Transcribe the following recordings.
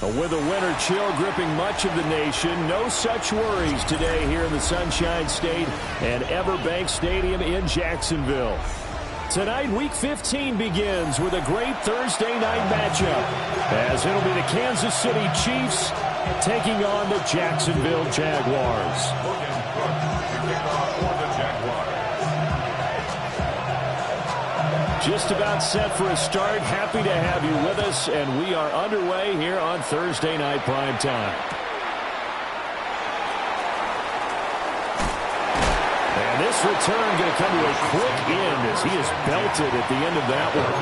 With the winter chill gripping much of the nation, no such worries today here in the Sunshine State and Everbank Stadium in Jacksonville. Tonight, Week 15 begins with a great Thursday night matchup, as it'll be the Kansas City Chiefs taking on the Jacksonville Jaguars. Just about set for a start. Happy to have you with us, and we are underway here on Thursday Night Primetime. And this return going to come to a quick end as he is belted at the end of that one.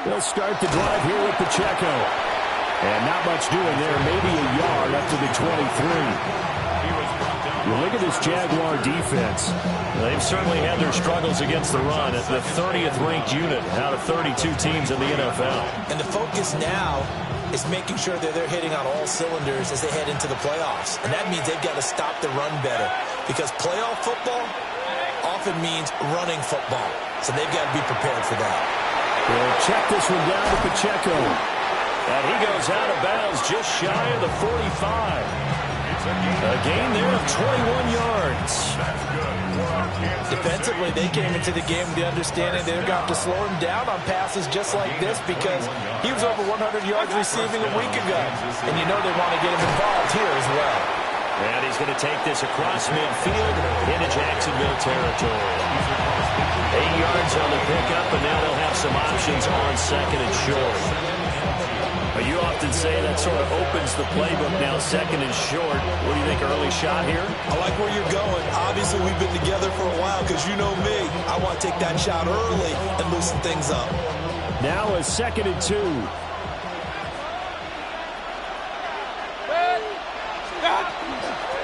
They'll start the drive here with Pacheco. And not much doing there. Maybe a yard up to the 23. You look at this Jaguar defense. They've certainly had their struggles against the run at the 30th ranked unit out of 32 teams in the NFL. And the focus now is making sure that they're hitting on all cylinders as they head into the playoffs. And that means they've got to stop the run better, because playoff football often means running football. So they've got to be prepared for that. We'll check this one down to Pacheco. And he goes out of bounds just shy of the 45. A gain there of 21 yards. Defensively, they came into the game with the understanding they've got to slow him down on passes just like this, because he was over 100 yards receiving a week ago. And you know they want to get him involved here as well. And he's going to take this across midfield into Jacksonville territory. 8 yards on the pickup, and now they'll have some options on second and short. You often say that sort of opens the playbook now, second and short. What do you think, early shot here? I like where you're going. Obviously, we've been together for a while, because you know me. I want to take that shot early and loosen things up. Now a second and 2.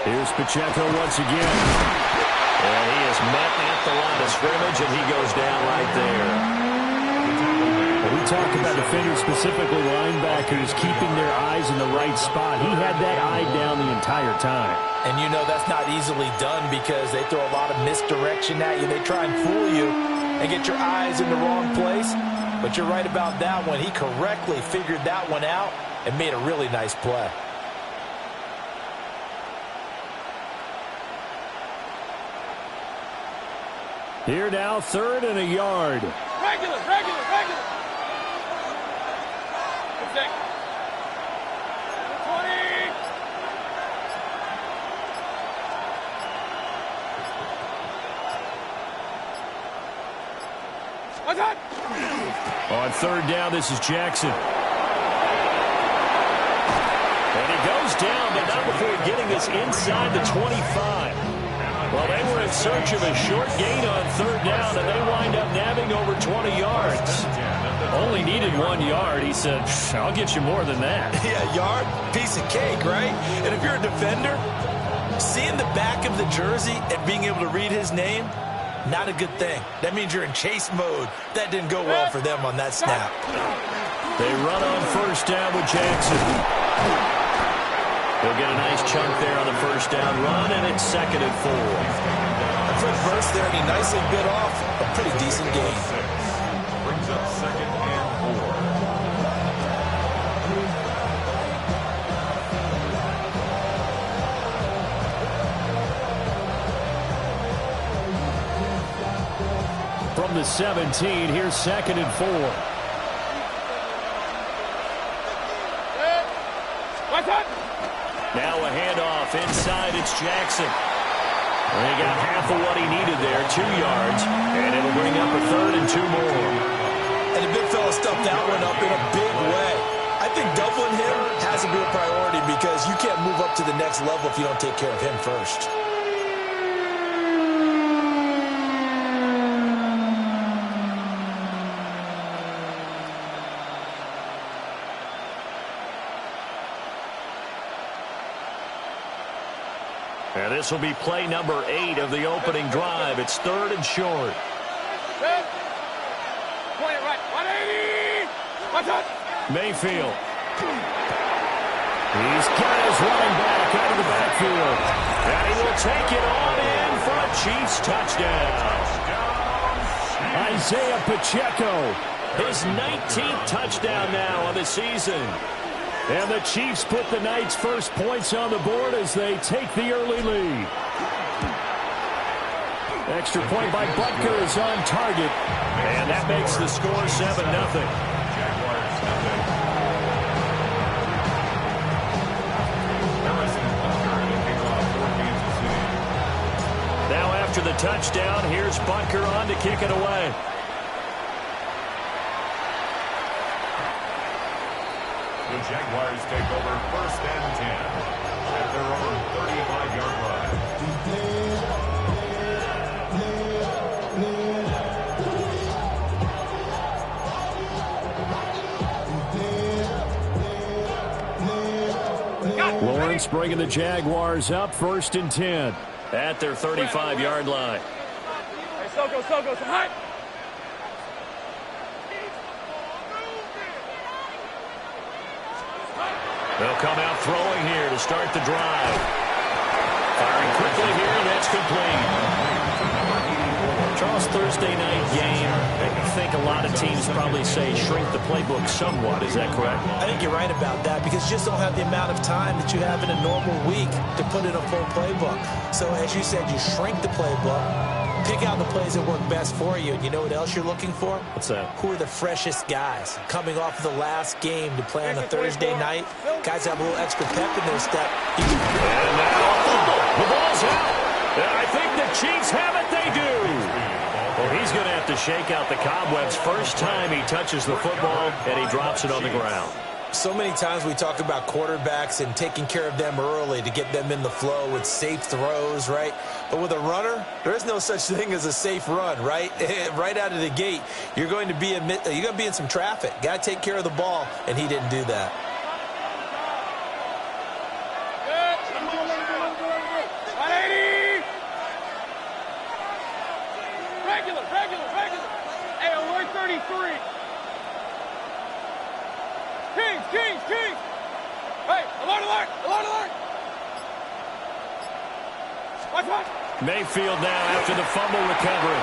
Here's Pacheco once again. And he is met at the line of scrimmage, and he goes down right there. We talk about defenders, specifically linebackers, keeping their eyes in the right spot. He had that eye down the entire time. And you know that's not easily done, because they throw a lot of misdirection at you. They try and fool you and get your eyes in the wrong place. But you're right about that one. He correctly figured that one out and made a really nice play. Here now, third and a yard. Regular. Okay. 20. What's that? On third down, this is Jackson. And he goes down, but not before getting this inside the 25. Well, they were in search of a short gain on third down, and they wind up nabbing over 20 yards. Only needed 1 yard. He said, I'll get you more than that. Yeah, yard, piece of cake, right? And if you're a defender, seeing the back of the jersey and being able to read his name, not a good thing. That means you're in chase mode. That didn't go well for them on that snap. They run on first down with Jackson. They'll get a nice chunk there on the first down run, and it's second and 4. A quick burst there, and he nicely bit off a pretty decent gain. Brings up second and 4. From the 17, here's second and 4. Now a handoff inside, it's Jackson. And he got half of what he needed there, 2 yards, and it'll bring up a third and 2 more. And the big fella stuffed that one up in a big way. I think doubling him has him be a priority because you can't move up to the next level if you don't take care of him first. And this will be play number 8 of the opening drive. It's 3rd and short. Point it right. 180. Watch out. Mayfield. He's got his running back out of the backfield. And he will take it on in for a Chiefs touchdown. Isaiah Pacheco. His 19th touchdown now on the season. And the Chiefs put the Knights' first points on the board as they take the early lead. Extra point by Butker is on target. And that makes the score 7-0. Now after the touchdown, here's Butker on to kick it away. The Jaguars take over 1st and 10 at their own 35-yard line. Lawrence bringing the Jaguars up 1st and 10. At their 35-yard line. Hey, Soko, some height. They'll come out throwing here to start the drive. Firing quickly here, and that's complete. Charles, Thursday night game. I think a lot of teams probably say shrink the playbook somewhat. Is that correct? I think you're right about that because you just don't have the amount of time that you have in a normal week to put in a full playbook. So as you said, you shrink the playbook, pick out the plays that work best for you. And you know what else you're looking for? What's that? Who are the freshest guys coming off of the last game to play on a Thursday night? Guys have a little extra pep in their step. And now the ball's out. And I think the Chiefs have it. They do. Well, he's going to have to shake out the cobwebs first time he touches the football, and he drops it on the ground. So many times we talk about quarterbacks and taking care of them early to get them in the flow with safe throws, right? But with a runner, there is no such thing as a safe run, right? Right out of the gate, you're going to be in some traffic. Got to take care of the ball, and he didn't do that. Regular. Hey, alert 33. Kings. Hey, alert. Watch. Mayfield now after the fumble recovery.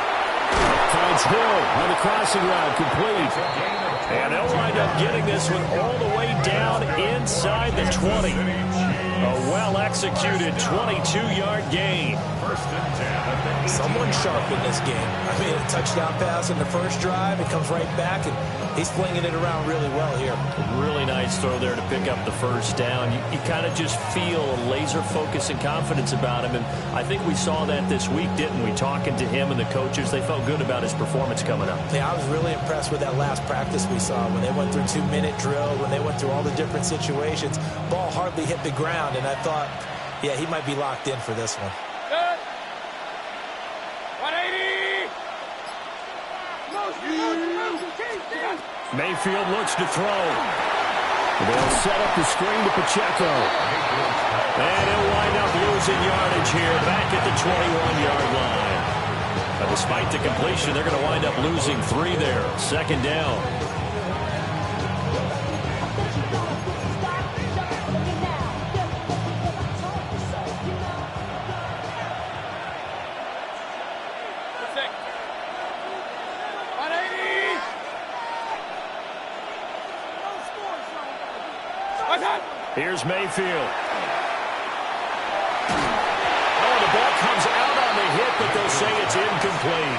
Finds Hill on the crossing route, complete. And they'll wind up getting this one all the way down inside the 20. A well-executed 22-yard gain. Someone sharp in this game. I mean, a touchdown pass in the first drive. It comes right back, and he's flinging it around really well here. Really nice throw there to pick up the first down. You kind of just feel a laser focus and confidence about him, and I think we saw that this week, didn't we? Talking to him and the coaches, they felt good about his performance coming up. Yeah, I was really impressed with that last practice we saw when they went through 2-minute drill, when they went through all the different situations. Ball hardly hit the ground, and I thought, yeah, he might be locked in for this one. 180. Mayfield looks to throw. They'll set up the screen to Pacheco. And he'll wind up losing yardage here back at the 21-yard line. But despite the completion, they're going to wind up losing 3 there. 2nd down. Here's Mayfield. Oh, the ball comes out on the hit, but they'll say it's incomplete.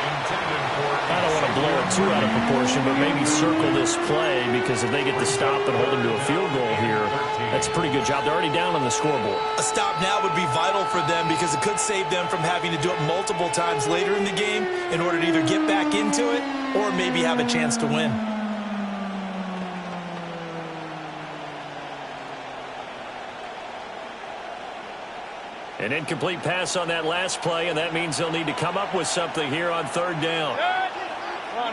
I don't want to blow it too out of proportion, but maybe circle this play because if they get to stop and hold them to a field goal here, that's a pretty good job. They're already down on the scoreboard. A stop now would be vital for them because it could save them from having to do it multiple times later in the game in order to either get back into it or maybe have a chance to win. An incomplete pass on that last play, and that means they'll need to come up with something here on third down. Run.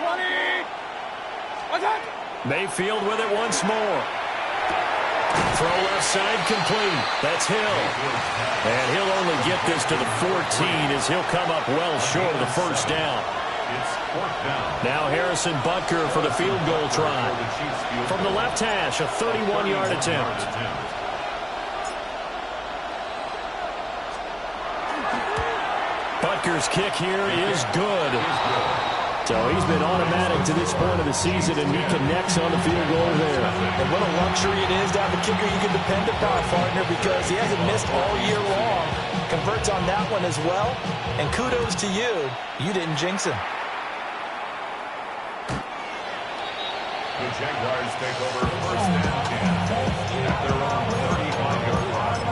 20. What's that? Mayfield with it once more. Throw left side complete. That's Hill. And he'll only get this to the 14 as he'll come up well short of the first down. It's fourth down. Now Harrison Butker for the field goal try. From the left hash, a 31-yard attempt. Butker's kick here is good. So he's been automatic to this point of the season, and he connects on the field goal there. And what a luxury it is to have a kicker you can depend upon, partner, because he hasn't missed all year long. Converts on that one as well. And kudos to you. You didn't jinx him. The Jaguars take over first and 10 at their own 35-yard line.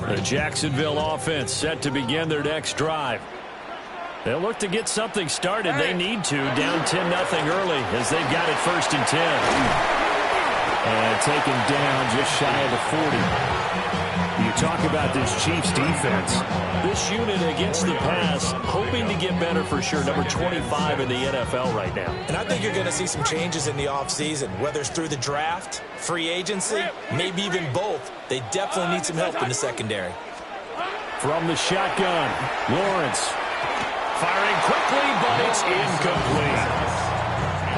The Jacksonville offense set to begin their next drive. They'll look to get something started. They need to. Down 10-0 early as they've got it first and 10. And taken down just shy of the 40. You talk about this Chiefs defense. This unit against the pass, hoping to get better for sure. Number 25 in the NFL right now. And I think you're going to see some changes in the offseason, whether it's through the draft, free agency, maybe even both. They definitely need some help in the secondary. From the shotgun, Lawrence. Firing quickly, but it's incomplete.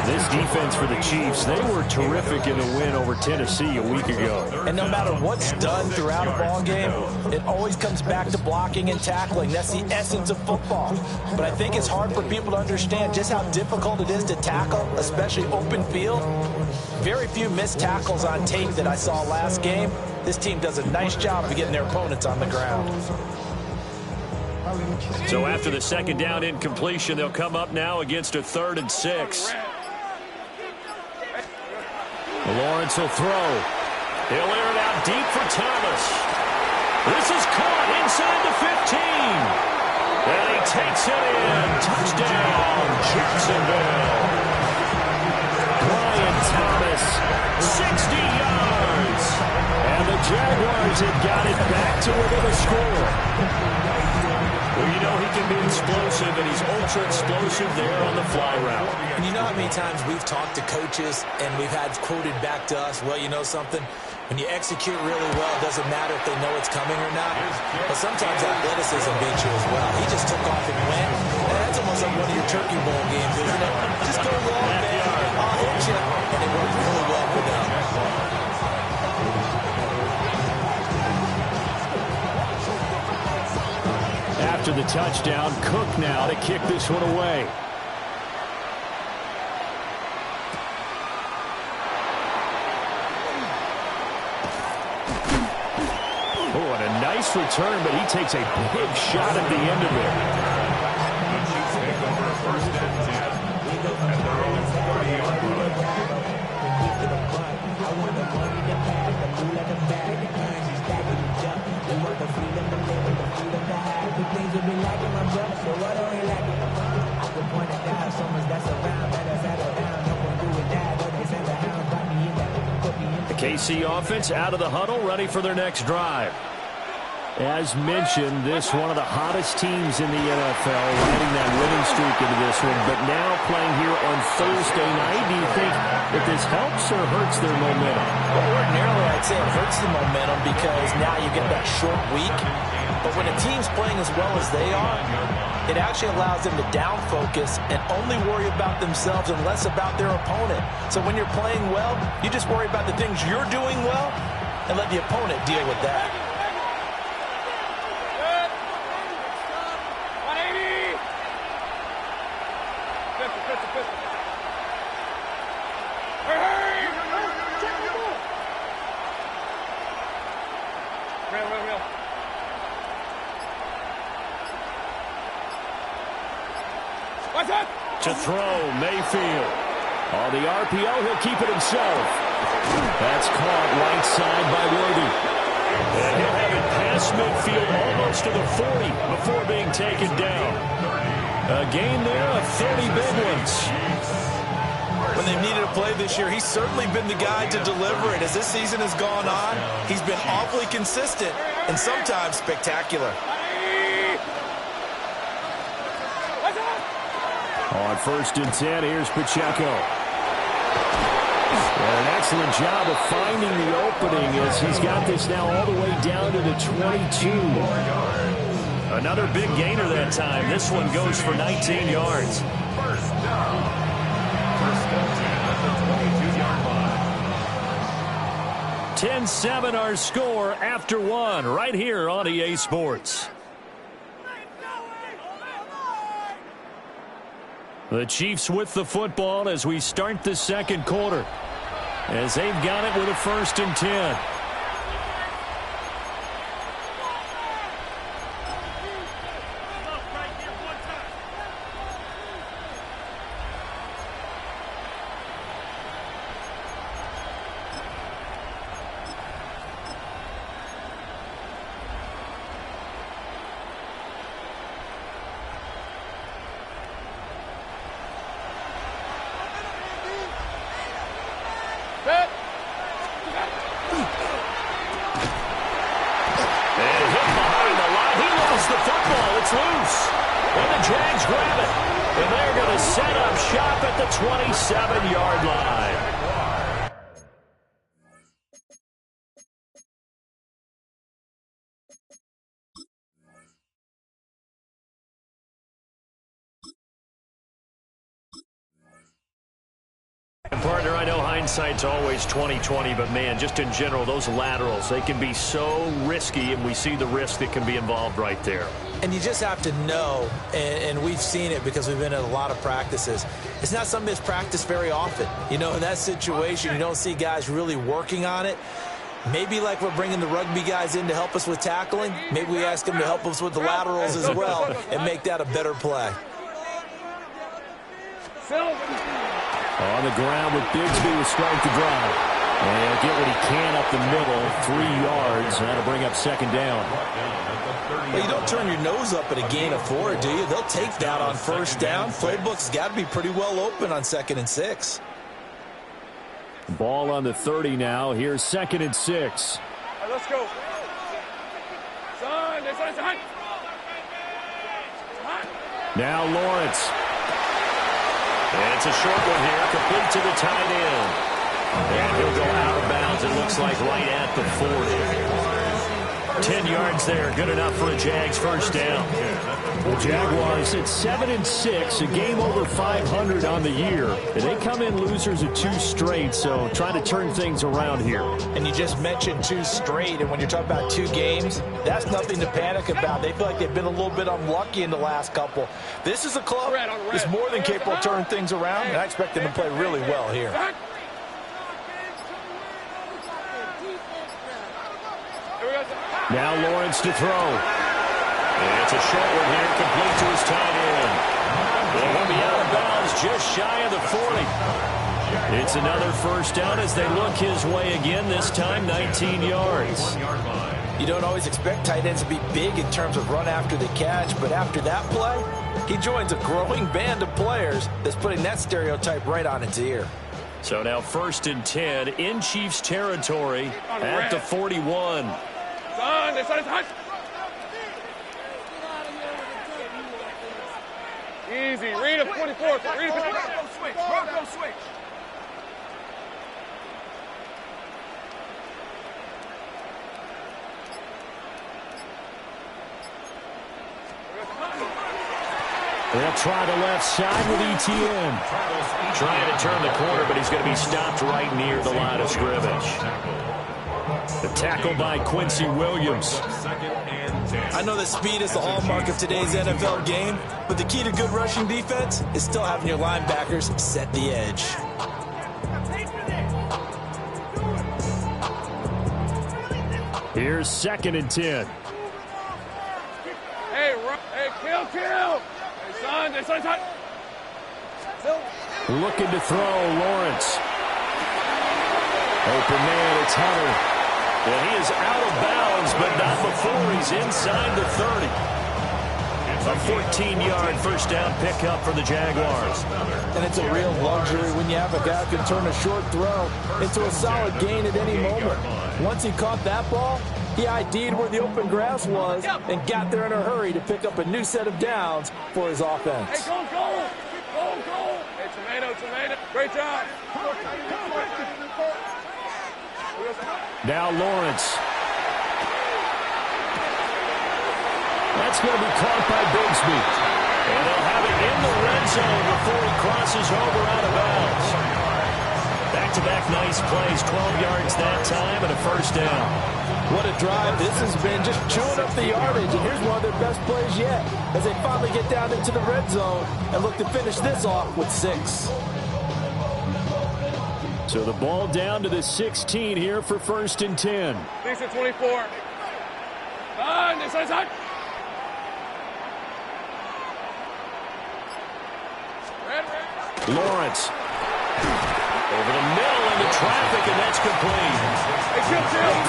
This defense for the Chiefs, they were terrific in the win over Tennessee a week ago. And no matter what's done throughout a ball game, it always comes back to blocking and tackling. That's the essence of football. But I think it's hard for people to understand just how difficult it is to tackle, especially open field. Very few missed tackles on tape that I saw last game. This team does a nice job of getting their opponents on the ground. So after the second down incompletion, they'll come up now against a 3rd and 6. Lawrence will throw. He'll air it out deep for Thomas. This is caught inside the 15. And he takes it in. Touchdown, Jacksonville. Brian Thomas, 60 yards. And the Jaguars have got it back to within a score. Well, you know he can be explosive, and he's ultra-explosive there on the fly route. And you know how many times we've talked to coaches and we've had quoted back to us, well, you know something? When you execute really well, it doesn't matter if they know it's coming or not. But sometimes athleticism beats you as well. He just took off and went. And that's almost like one of your Turkey Bowl games, isn't it? Just go long, man. I'll hit you. And it worked really well for them. After the touchdown, Cook now to kick this one away. Oh, and a nice return, but he takes a big shot at the end of it. The Chiefs take over first and 10 at their own 30-yard line. The KC offense out of the huddle, ready for their next drive. As mentioned, this one of the hottest teams in the NFL, riding that winning streak into this one, but now playing here on Thursday night. Do you think that this helps or hurts their momentum? Well, ordinarily, I'd say it hurts the momentum because now you get that short week. But when a team's playing as well as they are, it actually allows them to down focus and only worry about themselves and less about their opponent. So when you're playing well, you just worry about the things you're doing well and let the opponent deal with that. 180. 50. Hey! Real. What's that? To throw, Mayfield. On the RPO, he'll keep it himself. That's caught right side by Worthy. And he'll have it past midfield almost to the 40 before being taken down. A gain there of 30 big ones. When they've needed a play this year, he's certainly been the guy to deliver it. As this season has gone on, he's been awfully consistent and sometimes spectacular. On 1st and 10, here's Pacheco. And an excellent job of finding the opening as he's got this now all the way down to the 22. Another big gainer that time. This one goes for 19 yards. First down. First and 10 at the 22-yard line. 10-7 our score after one right here on EA Sports. The Chiefs with the football as we start the second quarter, as they've got it with a 1st and 10. Partner, I know hindsight's always 20/20, but man, just in general, those laterals, they can be so risky, and we see the risk that can be involved right there. And you just have to know, and we've seen it because we've been at a lot of practices, it's not something that's practiced very often. You know, in that situation, you don't see guys really working on it. Maybe like we're bringing the rugby guys in to help us with tackling, maybe we ask them to help us with the laterals as well and make that a better play. On the ground with Bigsby will start the drive. And get what he can up the middle, 3 yards. That'll bring up 2nd down. Well, you don't turn your nose up at a gain of 4, do you? They'll take that on 1st down. Playbook's got to be pretty well open on 2nd and 6. Ball on the 30 now. Here's 2nd and 6. All right, let's go. Son. Now Lawrence. And it's a short one here, complete to the tight end. And he'll go out of bounds, it looks like, right at the 40. 10 yards there, good enough for a Jags 1st down. The Jaguars at 7-6, a game over 500 on the year. And they come in losers of 2 straight, so trying to turn things around here. And you just mentioned 2 straight, and when you're talking about 2 games, that's nothing to panic about. They feel like they've been a little bit unlucky in the last couple. This is a club that's more than capable of turning things around, and I expect them to play really well here. Now Lawrence to throw. And it's a short one here, complete to his tight end. And he'll be out of bounds just shy of the 40. It's another 1st down as they look his way again, this time 19 yards. You don't always expect tight ends to be big in terms of run after the catch, but after that play, he joins a growing band of players that's putting that stereotype right on its ear. So now 1st and 10 in Chiefs territory at the 41. Easy. Read a 44. Read a 44. Go switch. They'll try the left side with Etienne. Trying to turn the corner, but he's going to be stopped right near the line of scrimmage. The tackle by Quincy Williams. I know that speed is the hallmark of today's NFL game, but the key to good rushing defense is still having your linebackers set the edge. Here's 2nd and 10. Hey, kill. Hey, son. Looking to throw, Lawrence. Open man, it's Hunter. And he is out of bounds, but not before he's inside the 30. A 14-yard first down pickup for the Jaguars. And it's a real luxury when you have a guy who can turn a short throw into a solid gain at any moment. Once he caught that ball, he ID'd where the open grass was and got there in a hurry to pick up a new set of downs for his offense. Hey, go. Hey, tomato. Great job. Now Lawrence. That's going to be caught by Bigsby. And they'll have it in the red zone before he crosses over out of bounds. Back-to-back nice plays, 12 yards that time and a first down. What a drive this has been, just chewing up the yardage. And here's one of their best plays yet as they finally get down into the red zone and look to finish this off with 6. So the ball down to the 16 here for 1st and 10. Thanks at 24. This side's hot. Lawrence. Over the middle into traffic, and that's complete.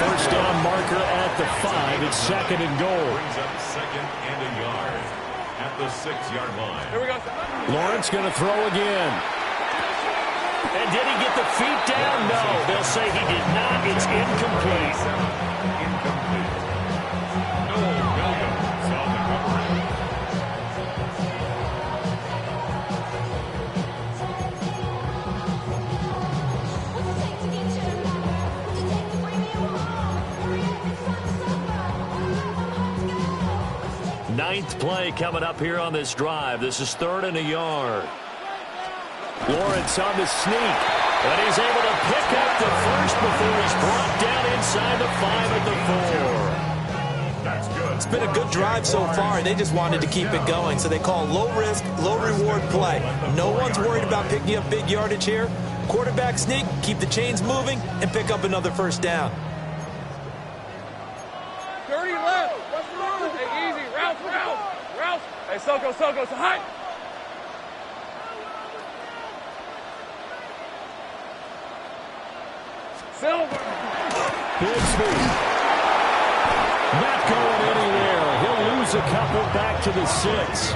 First down marker at the 5. It's 2nd and goal. Brings up 2nd and a yard at the 6-yard line. Here we go. Lawrence going to throw again. And did he get the feet down? No, they'll say he did not. It's incomplete. Incomplete. Noel Williams on the cover. Ninth play coming up here on this drive. This is 3rd and a yard. Lawrence on the sneak. And he's able to pick up the first before he's brought down inside the 5 at the 4. That's good. It's been a good drive so far, and they just wanted to keep it going. So they call low-risk, low-reward play. No one's worried about picking up big yardage here. Quarterback sneak, keep the chains moving, and pick up another first down. 30 left. Hey, easy. Route. Hey, Soko, it's hot. Silver. Bigsby. Not going anywhere. He'll lose a couple back to the 6.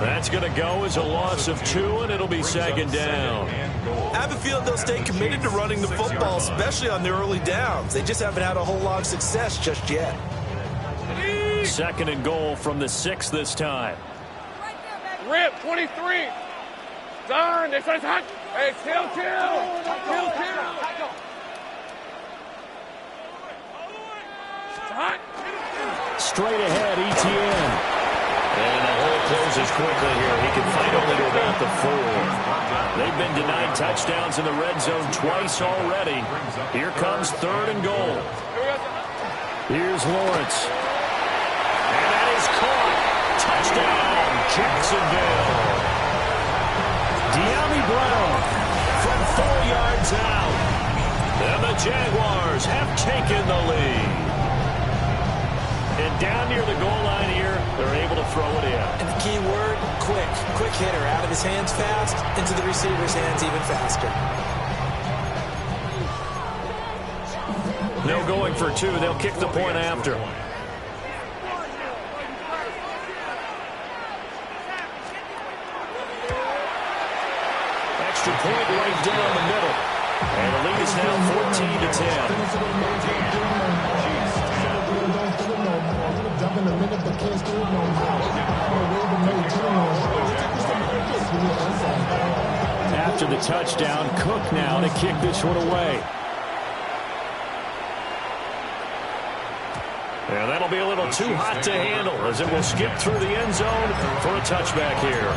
That's going to go as a loss of 2, and it'll be 2nd down. I have a feeling they'll stay committed to running the football, especially on their early downs. They just haven't had a whole lot of success just yet. 2nd and goal from the 6 this time. Rip, 23. Darn, this side's hot. Hey, kill. Hot. Straight ahead, ETN. And the hole closes quickly here. He can fight only to about the 4. They've been denied touchdowns in the red zone twice already. Here comes 3rd and goal. Here's Lawrence. And that is caught. Touchdown, Jacksonville. De'Ami Brown From 4 yards out. And the Jaguars have taken the lead. And down near the goal line here, they're able to throw it in. And the key word, quick. Quick hitter. Out of his hands fast, into the receiver's hands even faster. No going for 2. They'll kick the point after. Extra point right down the middle. And the lead is now 14-10. After the touchdown, Cook now to kick this one away. And that'll be a little too hot to handle as it will skip through the end zone for a touchback here.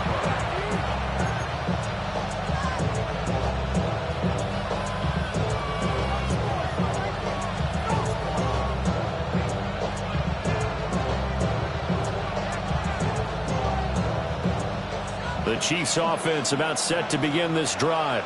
The Chiefs offense about set to begin this drive.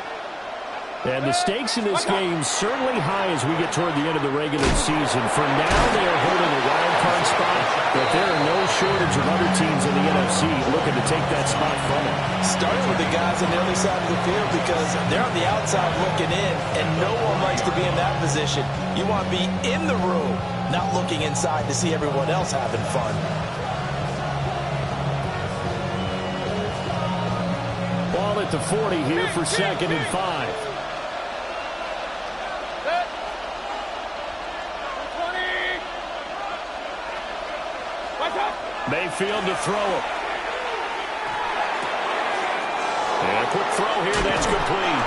And the stakes in this game certainly high as we get toward the end of the regular season. For now, they are holding a wild card spot, but there are no shortage of other teams in the NFC looking to take that spot from them. Starting with the guys on the other side of the field because they're on the outside looking in, and no one likes to be in that position. You want to be in the room, not looking inside to see everyone else having fun. Ball at the 40 here for 2nd and 5. Mayfield to throw it. And a quick throw here, that's complete.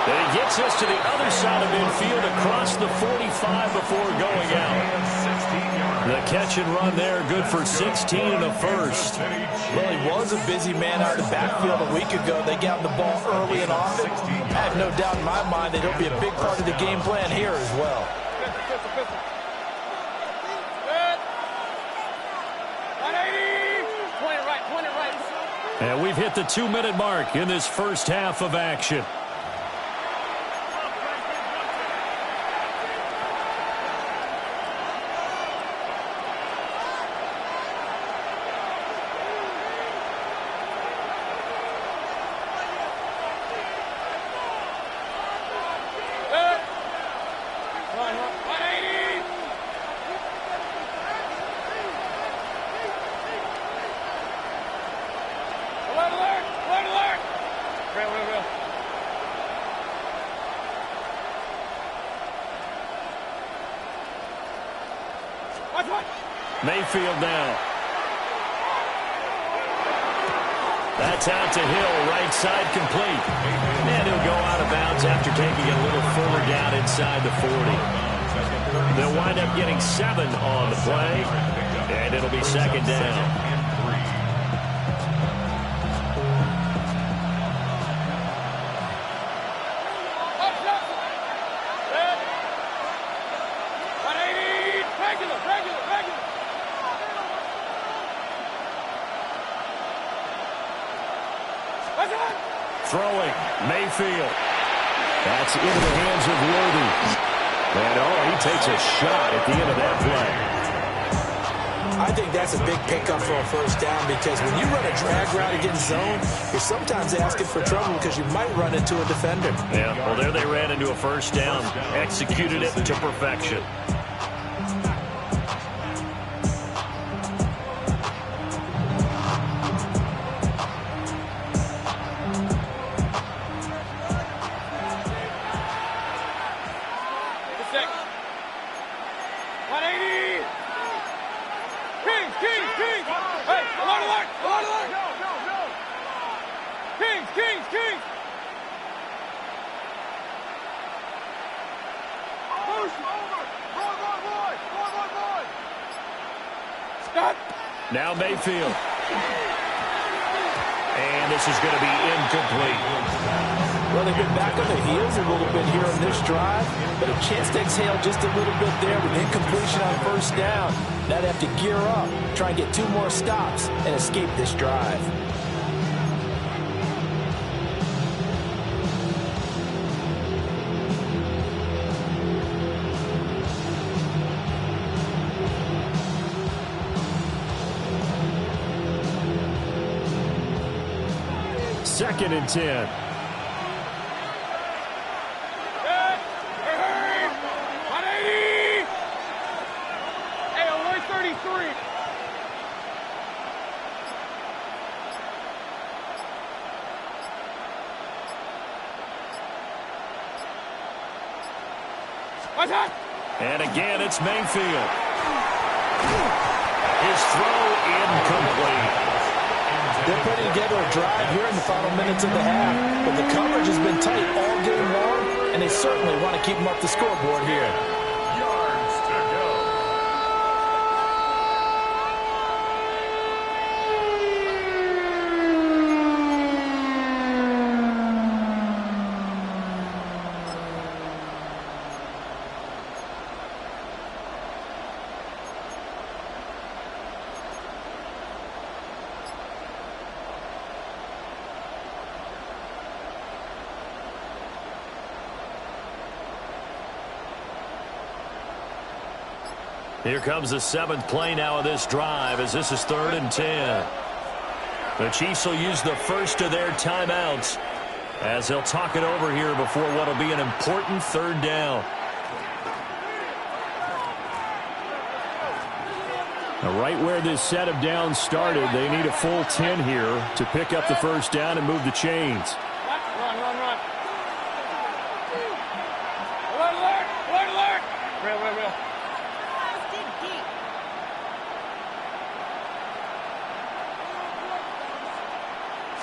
And he gets us to the other side of midfield across the 45 before going out. The catch and run there, good for 16 and a first. Well, he was a busy man out of the backfield a week ago. They got the ball early and often. I have no doubt in my mind that he'll be a big part of the game plan here as well. And we've hit the 2-minute mark in this first half of action. Mayfield now. That's out to Hill, right side complete. And he'll go out of bounds after taking it a little further down inside the 40. They'll wind up getting 7 on the play, and it'll be 2nd down. Throwing, Mayfield. That's into the hands of Worthy. And, he takes a shot at the end of that play. I think that's a big pickup for a first down because when you run a drag route against zone, you're sometimes asking for trouble because you might run into a defender. Yeah, well, there they ran into a first down. Executed it to perfection. Now Mayfield. And this is going to be incomplete. Well, they've been back on their heels a little bit here on this drive, but a chance to exhale just a little bit there with incompletion on first down. Now they have to gear up, try and get 2 more stops, and escape this drive. Second and 10. And again, it's Mayfield. His throw incomplete. They're putting together a drive here in the final minutes of the half, but the coverage has been tight all game long, and they certainly want to keep them up the scoreboard here. Yards to go. Here comes the 7th play now of this drive as this is 3rd and 10. The Chiefs will use the first of their timeouts as they'll talk it over here before what will be an important 3rd down. Now, right where this set of downs started, they need a full 10 here to pick up the first down and move the chains. Run. Alert. Real.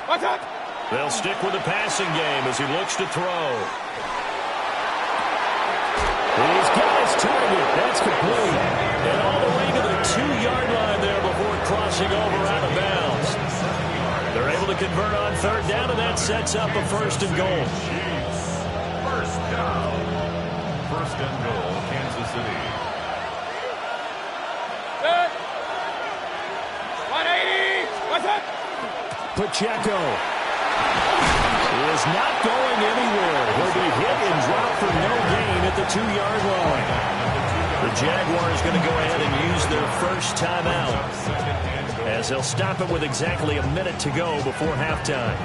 What's up? They'll stick with the passing game as he looks to throw. He's got his target. That's complete. And all the way to the 2-yard line there before crossing over out of bounds. They're able to convert on 3rd down, and that sets up a 1st and goal. First down. 1st and goal, Kansas City. Good. 180. What's up? Pacheco is not going anywhere. He'll be hit and dropped for no gain at the 2-yard line. The Jaguars going to go ahead and use their first timeout as they'll stop it with exactly a minute to go before halftime.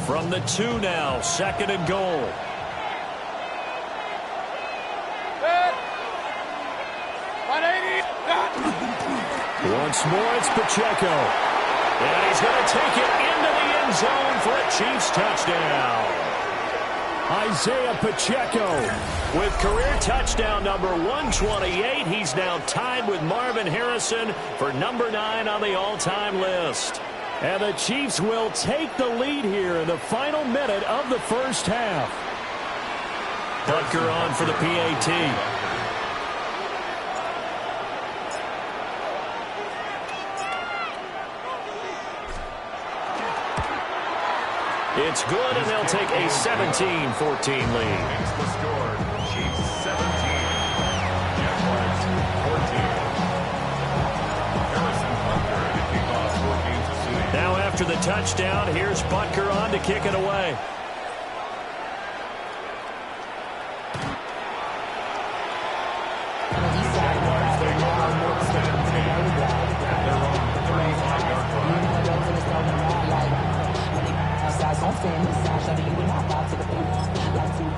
From the 2 now, 2nd and goal. Good. 180. Once more, it's Pacheco. And he's going to take it into the end zone for a Chiefs touchdown. Isaiah Pacheco. With career touchdown number 128, he's now tied with Marvin Harrison for number 9 on the all-time list. And the Chiefs will take the lead here in the final minute of the first half. Butker on for the PAT. It's good, and they'll take a 17-14 lead. Makes the score. Chiefs 17. Jaguars 14. Harrison Butker at the kickoff for Kansas City. Now after the touchdown, here's Butker on to kick it away.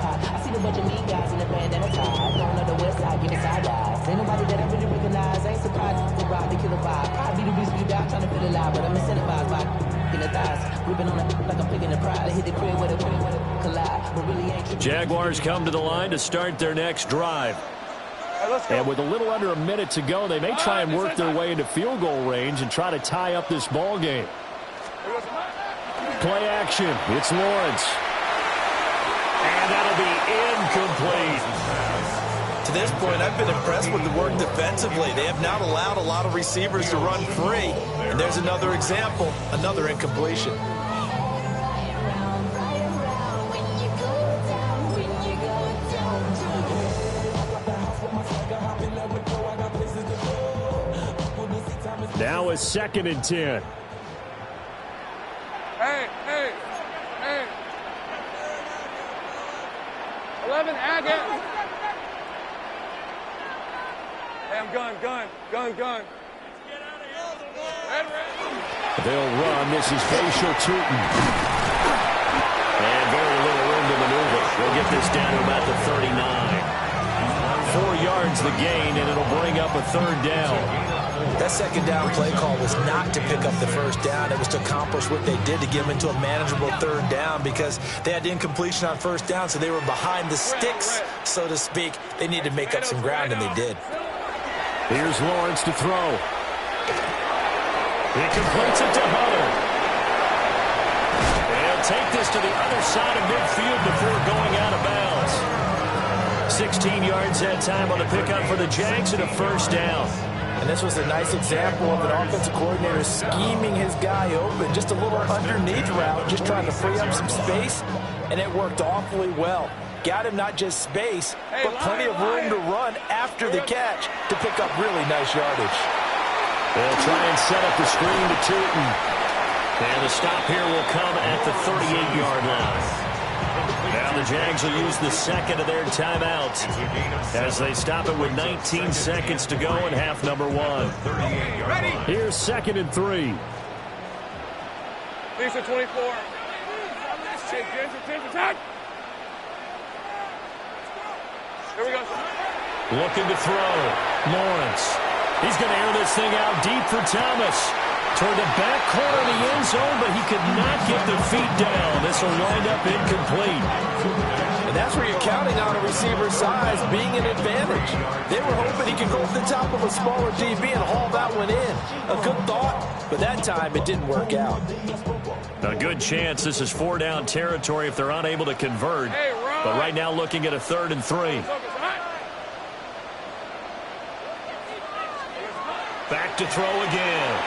I see the bunch of mean guys in the band and a tie. Going on the west side, give me side eyes. Ain't nobody that I really recognize. Ain't surprised to rob the killer vibe. I be the reason you die trying to feel alive, but I'm incentivized by in the thighs. Gripping on it like I'm picking the pride. I hit the crib with it, collide, but really ain't. Jaguars come to the line to start their next drive. Let's go. And with a little under a minute to go, they may try and work their way into field goal range and try to tie up this ball game. Play action. It's Lawrence. And that'll be incomplete. To this point, I've been impressed with the work defensively. They have not allowed a lot of receivers to run free. And there's another example, another incompletion. Now a 2nd and 10. Hey. 11, Agate. Hey, I'm gun. Red. They'll run. This is facial Tootin. And very little room to maneuver. They'll get this down to about the 39. 4 yards the gain, and it'll bring up a 3rd down. That 2nd down play call was not to pick up the 1st down. It was to accomplish what they did to get them into a manageable 3rd down because they had incompletion on 1st down, so they were behind the sticks, so to speak. They needed to make up some ground, and they did. Here's Lawrence to throw. He completes it to Hunter. They'll take this to the other side of midfield before going out of bounds. 16 yards that time on the pickup for the Jags and a 1st down. And this was a nice example of an offensive coordinator scheming his guy open. Just a little underneath route, just trying to free up some space, and it worked awfully well. got him not just space, but plenty of room to run after the catch to pick up really nice yardage. They'll try and set up the screen to Tootin. And the stop here will come at the 38-yard line. Now the Jags will use the second of their timeouts as they stop it with 19 seconds to go in half number 1. Here's 2nd and 3. Lisa 24. Hey, attention, time. Here we go. Looking to throw. Lawrence. He's going to air this thing out deep for Thomas. Toward the back corner of the end zone, but he could not get the feet down. This will wind up incomplete. And that's where you're counting on a receiver's size being an advantage. They were hoping he could go to the top of a smaller DB and haul that one in. A good thought, but that time it didn't work out. A good chance this is 4-down territory if they're unable to convert. But right now looking at a 3rd and 3. Back to throw again.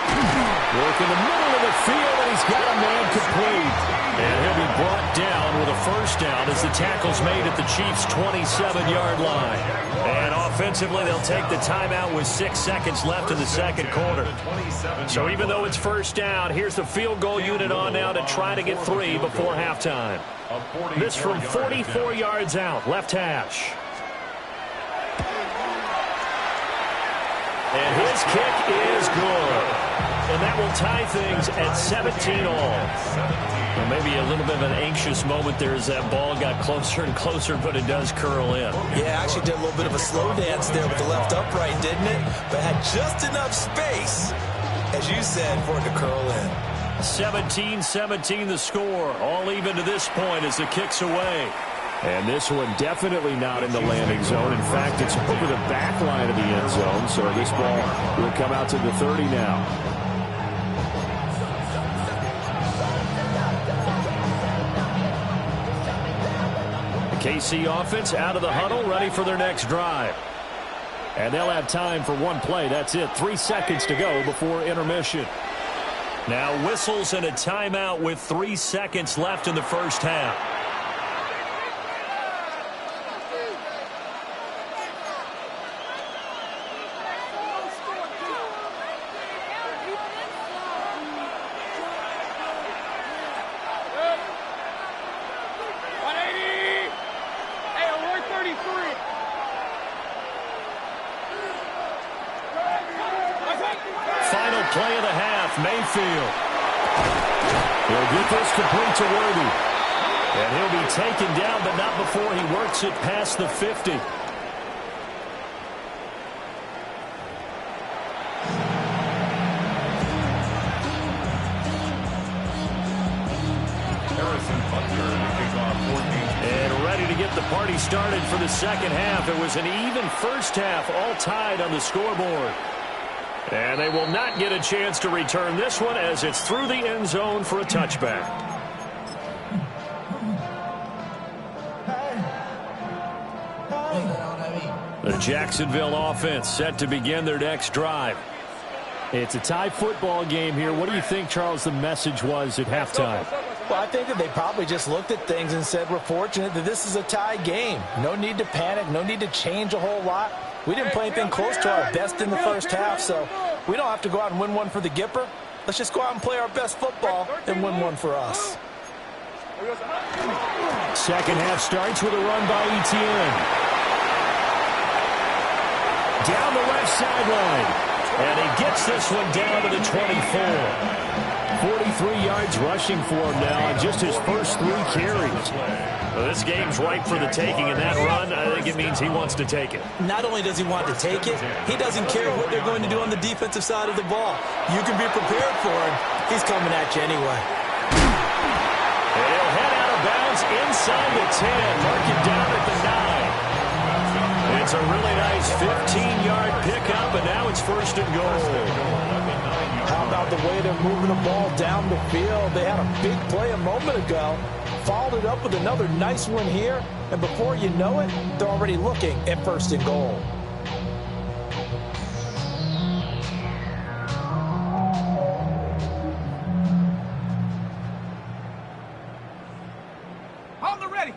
Work in the middle of the field, and he's got a man complete. And he'll be brought down with a first down as the tackle's made at the Chiefs' 27-yard line. And offensively, they'll take the timeout with 6 seconds left in the second quarter. So even though it's first down, here's the field goal unit on now to try to get 3 before halftime. This from 44 yards out, left hash. And his kick is good. And that will tie things at 17 all. Well, maybe a little bit of an anxious moment there as that ball got closer and closer, but it does curl in. Yeah, actually did a little bit of a slow dance there with the left upright, didn't it? But had just enough space, as you said, for it to curl in. 17-17 the score. All even to this point as the kick's away. And this one definitely not in the landing zone. In fact, it's over the back line of the end zone. So this ball will come out to the 30 now. The KC offense out of the huddle, ready for their next drive. And they'll have time for one play. That's it. 3 seconds to go before intermission. Now whistles and a timeout with 3 seconds left in the first half. Final play of the half, Mayfield. He'll get this complete to Worthy. And he'll be taken down, but not before he works it past the 50. And ready to get the party started for the second half. It was an even first half, all tied on the scoreboard. And they will not get a chance to return this one as it's through the end zone for a touchback. The Jacksonville offense set to begin their next drive. It's a tie football game here. What do you think, Charles, the message was at halftime? Well, I think that they probably just looked at things and said, we're fortunate that this is a tie game. No need to panic. No need to change a whole lot. We didn't play anything close to our best in the first half, so we don't have to go out and win one for the Gipper. Let's just go out and play our best football and win one for us. Second half starts with a run by Etienne. Down the left sideline. And he gets this one down to the 24. 43 yards rushing for him now on just his first 3 carries. Well, this game's ripe for the taking, and that run, I think it means he wants to take it. Not only does he want to take it, he doesn't care what they're going to do on the defensive side of the ball. You can be prepared for him. He's coming at you anyway. And he'll head out of bounds inside the 10. Mark it down at the 9. It's a really nice 15-yard pickup, and now it's first and goal. How about the way they're moving the ball down the field? They had a big play a moment ago. Followed it up with another nice one here. And before you know it, they're already looking at first and goal. On the ready.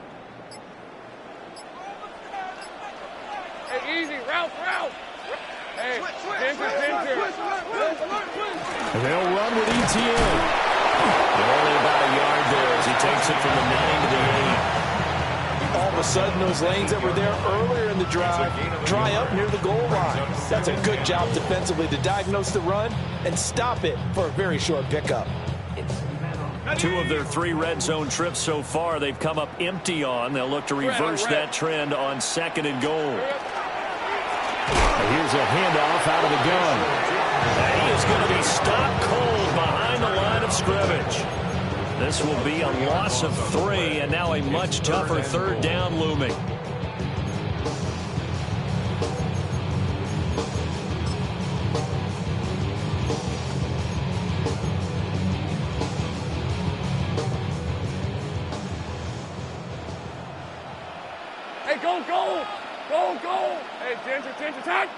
They'll run with ETN. Only about a yard there as he takes it from the 9 to the 8. All of a sudden, those lanes that were there earlier in the drive dry up near the goal line. That's a good job defensively to diagnose the run and stop it for a very short pickup. 2 of their 3 red zone trips so far they've come up empty on. They'll look to reverse that trend on 2nd and goal. Here's a handoff out of the gun. And he is going to be stopped cold behind the line of scrimmage. This will be a loss of 3, and now a much tougher 3rd down looming. Hey, go, go! Go, go! Hey, Ginger, time!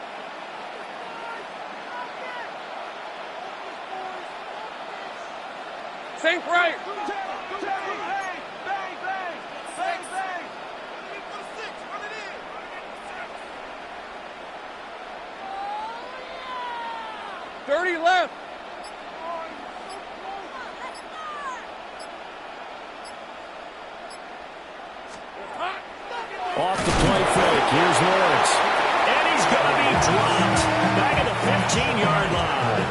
Sink right! Bang, bang, bang! Bang, bang! 30 left! Off the play fake. Here's Lawrence. And he's going to be dropped back at the 15-yard line.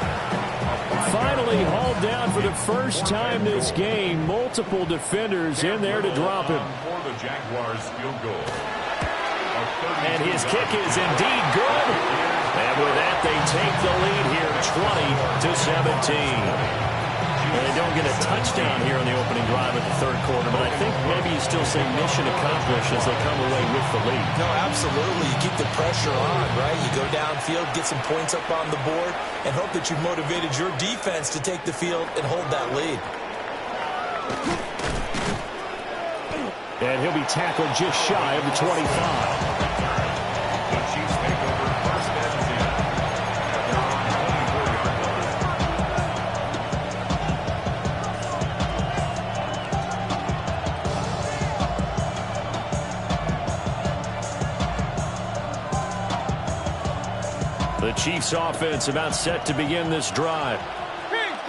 Finally hauled down for the first time this game. Multiple defenders in there to drop him. For the Jaguars field goal. And his kick is indeed good. And with that, they take the lead here 20-17. And they don't get a touchdown here on the opening drive of the 3rd quarter, but I think maybe you still say mission accomplished as they come away with the lead. No, absolutely. You keep the pressure on, right? You go downfield, get some points up on the board, and hope that you've motivated your defense to take the field and hold that lead. And he'll be tackled just shy of the 25. The Chiefs take over 1st and 10. They're on 24-yard line. The Chiefs offense about set to begin this drive.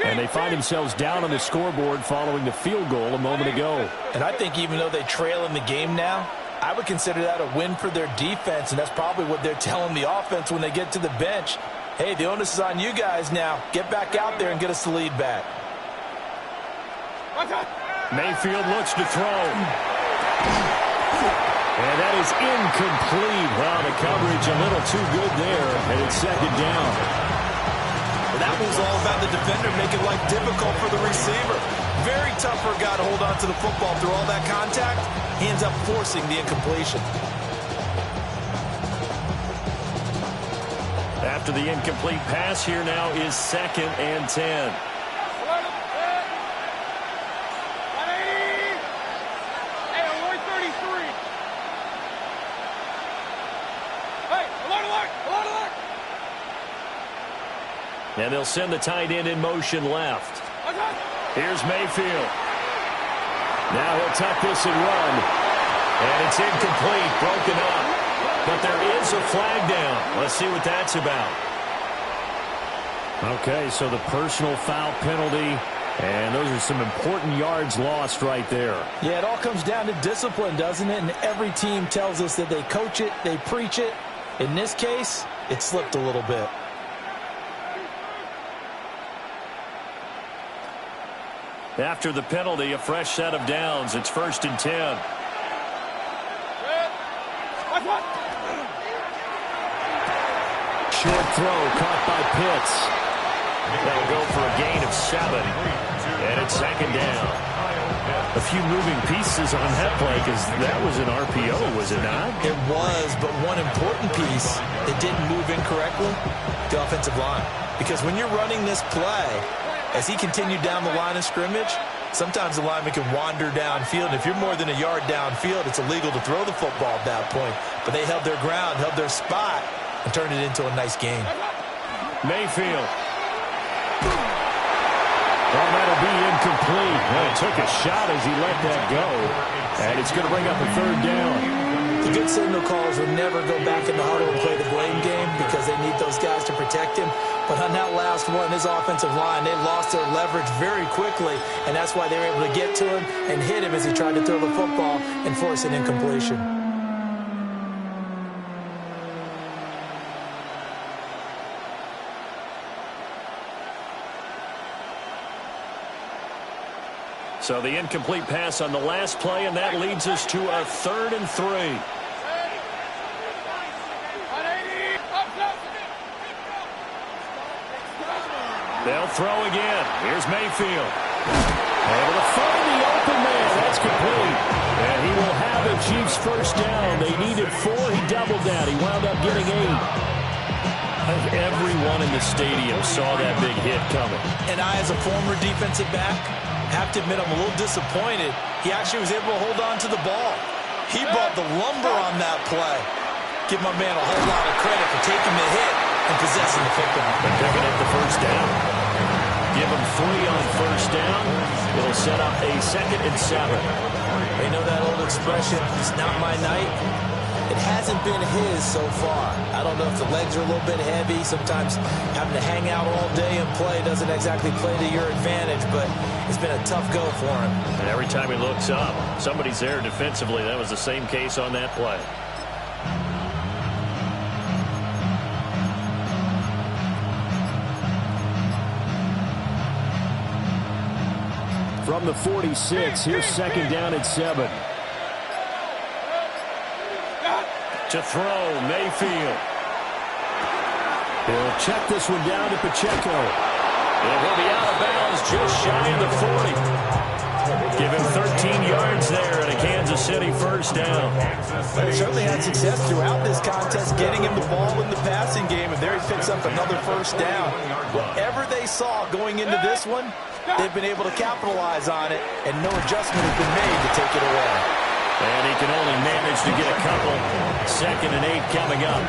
And they find themselves down on the scoreboard following the field goal a moment ago. And I think even though they trail in the game now, I would consider that a win for their defense, and that's probably what they're telling the offense when they get to the bench. Hey, the onus is on you guys now. Get back out there and get us the lead back. Mayfield looks to throw. And that is incomplete. Well, the coverage a little too good there, and it's 2nd down. Well, that was all about the defender making life difficult for the receiver. Very tough for a guy to hold on to the football through all that contact. He ends up forcing the incompletion. After the incomplete pass, here now is 2nd and 10. And they'll send the tight end in motion left. Here's Mayfield. Now he'll tuck this and run. And it's incomplete, broken up. But there is a flag down. Let's see what that's about. Okay, so the personal foul penalty, and those are some important yards lost right there. Yeah, it all comes down to discipline, doesn't it? And every team tells us that they coach it, they preach it. In this case, it slipped a little bit. After the penalty, a fresh set of downs. It's 1st and 10. Short throw caught by Pitts. That'll go for a gain of 7. And it's 2nd down. A few moving pieces on that play because that was an RPO, was it not? It was, but one important piece that didn't move incorrectly, the offensive line. Because when you're running this play, as he continued down the line of scrimmage, sometimes the lineman can wander downfield. If you're more than a yard downfield, it's illegal to throw the football at that point. But they held their ground, held their spot, and turned it into a nice game. Mayfield. Well, that'll be incomplete. Well, he took a shot as he let that go. And it's going to bring up a 3rd down. The good signal callers will never go back in the huddle and play the blame game because they need those guys to protect him. But on that last one, his offensive line, they lost their leverage very quickly, and that's why they were able to get to him and hit him as he tried to throw the football and force an incompletion. So the incomplete pass on the last play, and that leads us to a 3rd and 3. They'll throw again. Here's Mayfield. Able to find the open man. That's complete. And he will have the Chiefs first down. They needed 4. He doubled that. He wound up getting 8. Everyone in the stadium saw that big hit coming. And I, as a former defensive back, have to admit I'm a little disappointed. He actually was able to hold on to the ball. He brought the lumber on that play. Give my man a whole lot of credit for taking the hit and possessing the football. And picking up the first down. Give him 3 on first down. It'll set up a 2nd and 7. They know that old expression, it's not my night. It hasn't been his so far. I don't know if the legs are a little bit heavy. Sometimes having to hang out all day and play doesn't exactly play to your advantage, but it's been a tough go for him. And every time he looks up, somebody's there defensively. That was the same case on that play. From the 46, here's 2nd down and 7. To throw, Mayfield. He'll check this one down to Pacheco. It will be out of bounds just shy of the 40. Give him 13 yards there and a Kansas City first down. They certainly had success throughout this contest getting him the ball in the passing game, and there he picks up another first down. Whatever they saw going into this one, they've been able to capitalize on it, and no adjustment has been made to take it away. And he can only manage to get a couple. 2nd and 8 coming up.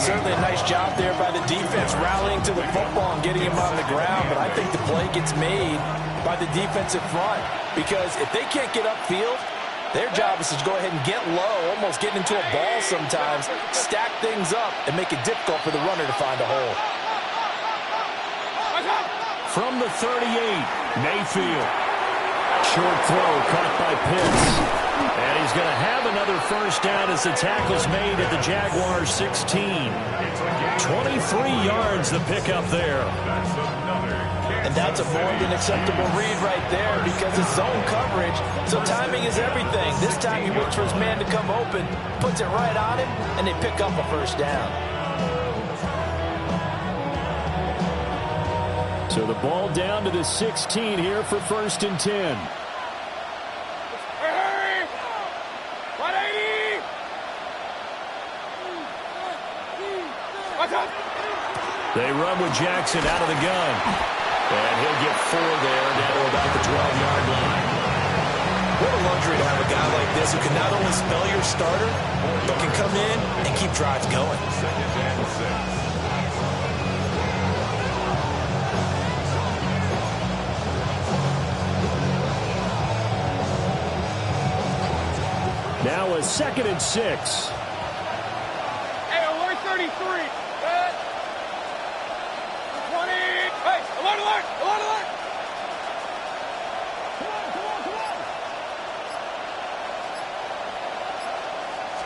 Certainly a nice job there by the defense, rallying to the football and getting him on the ground, but I think the play gets made by the defensive front, because if they can't get upfield, their job is to go ahead and get low, almost get into a ball sometimes, stack things up, and make it difficult for the runner to find a hole. From the 38, Mayfield. Short throw caught by Pitts. And he's going to have another first down as the tackle's made at the Jaguars 16. 23 yards the pickup there. And that's a more than acceptable read right there because it's zone coverage, so timing is everything. This time he waits for his man to come open, puts it right on him, and they pick up a first down. So the ball down to the 16 here for 1st and 10. They run with Jackson out of the gun. And he'll get 4 there down to about the 12-yard line. What a luxury to have a guy like this who can not only spell your starter, but can come in and keep drives going. Now a 2nd and 6. Hey, alert 33. Good. 20. Hey, alert, alert, alert, alert.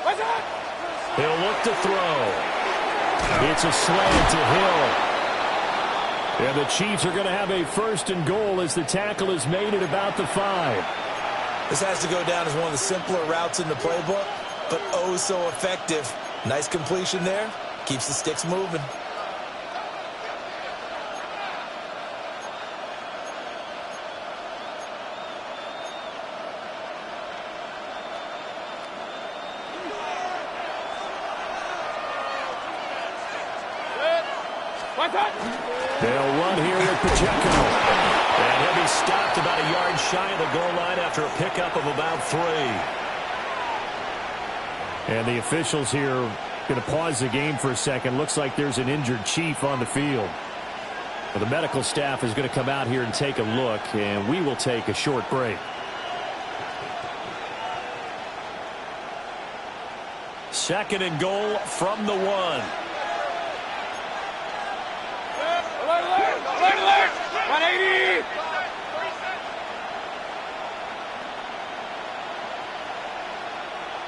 What's that? He'll look to throw. It's a slant to Hill. And the Chiefs are going to have a 1st and goal as the tackle is made at about the 5. This has to go down as one of the simpler routes in the playbook, but oh so effective. Nice completion there. Keeps the sticks moving. They'll run here with Pacheco. And he'll be stopped about a yard shy of the goal line after a pickup of about 3. And the officials here are going to pause the game for a second. Looks like there's an injured Chief on the field. Well, the medical staff is going to come out here and take a look, and we will take a short break. Second and goal from the 1. Alert, alert! Alert, alert! 180!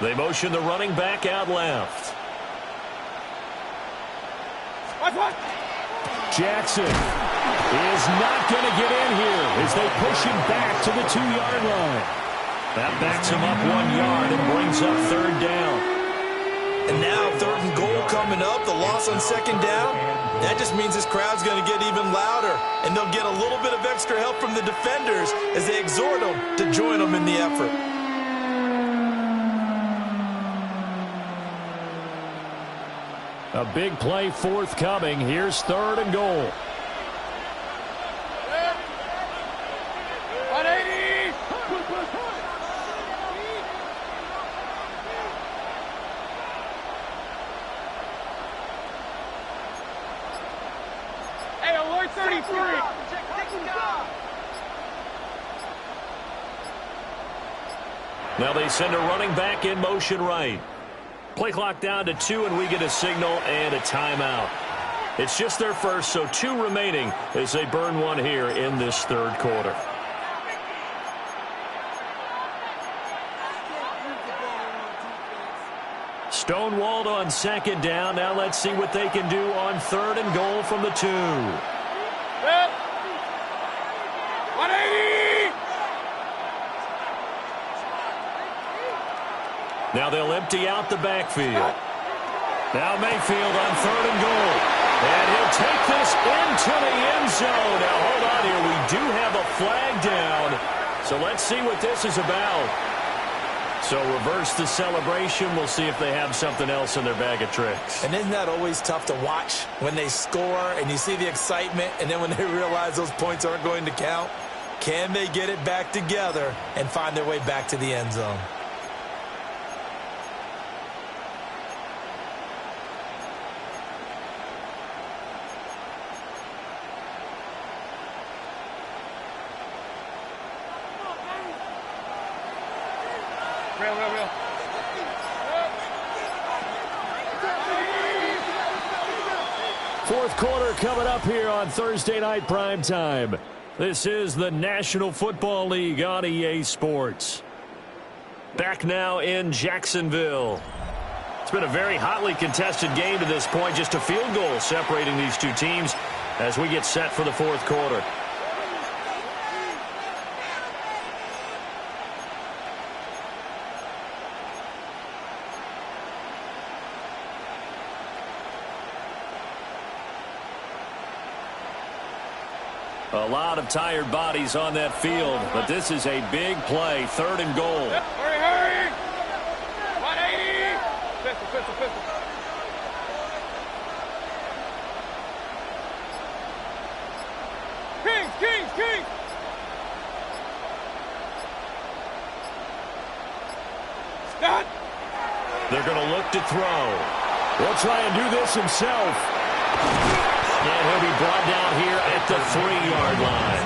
They motion the running back out left. What? Jackson is not going to get in here as they push him back to the 2-yard line. That backs him up 1 yard and brings up third down. And now third and goal coming up, the loss on second down. That just means this crowd's going to get even louder, and they'll get a little bit of extra help from the defenders as they exhort them to join them in the effort. A big play forthcoming. Here's third and goal. 180! Hey, alert 33! Now they send a running back in motion right. Play clock down to 2, and we get a signal and a timeout. It's just their first, so 2 remaining as they burn 1 here in this third quarter. Stonewalled on second down. Now let's see what they can do on third and goal from the 2. 180! Now they'll empty out the backfield. Now Mayfield on third and goal. And he'll take this into the end zone. Now hold on here. We do have a flag down. So let's see what this is about. So reverse the celebration. We'll see if they have something else in their bag of tricks. And isn't that always tough to watch when they score and you see the excitement, and then when they realize those points aren't going to count? Can they get it back together and find their way back to the end zone? Real. Fourth quarter coming up here on Thursday Night Primetime. This is the National Football League on EA Sports. Back now in Jacksonville. It's been a very hotly contested game to this point. Just a field goal separating these two teams as we get set for the fourth quarter. A lot of tired bodies on that field, but this is a big play, third and goal. Hurry! 180! Pistol. Kings! Stop! They're going to look to throw. He'll try and do this himself. And he'll be brought down here at the 3-yard line.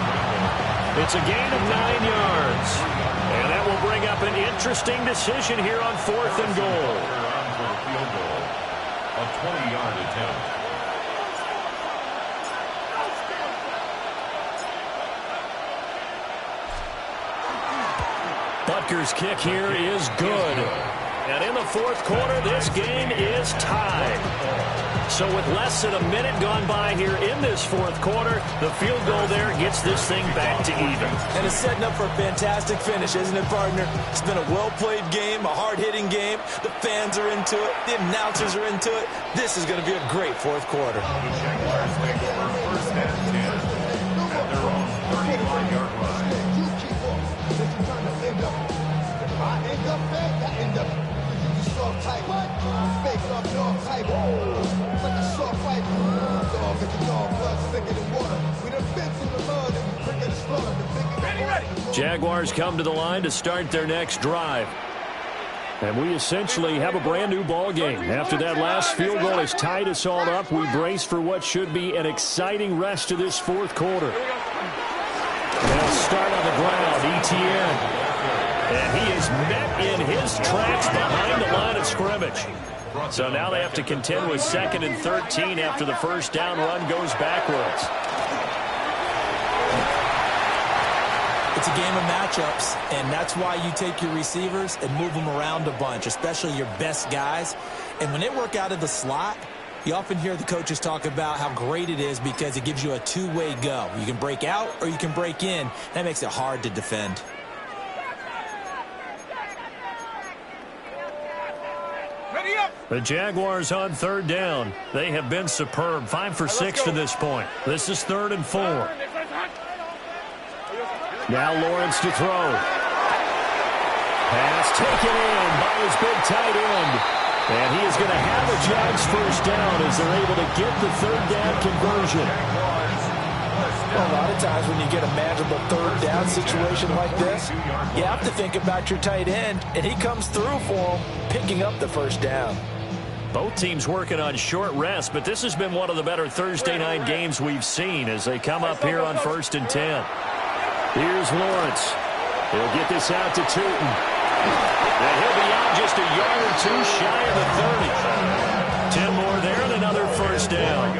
It's a gain of 9 yards. And that will bring up an interesting decision here on fourth and goal. A 20-yard attempt. Butker's kick here is good. And in the fourth quarter, this game is tied. So with less than a minute gone by here in this fourth quarter, the field goal there gets this thing back to even. And it's setting up for a fantastic finish, isn't it, partner? It's been a well-played game, a hard-hitting game. The fans are into it. The announcers are into it. This is going to be a great fourth quarter. The Jaguars take over first and 10 at their own 35-yard line. You keep on. If you're trying to end up, if I end up bad, I end up. You soft type. Fake up dog type. It's like a soft fight. Dog is a dog, blood thicker than water. We done been through the mud and we bring it to slaughter. The bigger the water. Jaguars come to the line to start their next drive. And we essentially have a brand new ball game. After that last field goal has tied us all up, we brace for what should be an exciting rest of this fourth quarter. They'll start on the ground, Etienne. And he is met in his tracks behind the line of scrimmage. So now they have to contend with 2nd and 13 after the first down run goes backwards. It's a game of matchups, and that's why you take your receivers and move them around a bunch, especially your best guys. And when they work out of the slot, you often hear the coaches talk about how great it is because it gives you a two-way go. You can break out or you can break in. That makes it hard to defend. The Jaguars on 3rd down. They have been superb. 5 for 6 to this point. This is 3rd and 4. Now Lawrence to throw. Pass taken in by his big tight end. And he is going to have a Jags first down as they're able to get the 3rd down conversion. Well, a lot of times when you get a manageable 3rd down situation like this, you have to think about your tight end, and he comes through for him, picking up the first down. Both teams working on short rest, but this has been one of the better Thursday night games we've seen as they come up here on 1st and 10. Here's Lawrence. He'll get this out to Tootin. And he'll be out just a yard or two shy of the 30. 10 more there and another first down.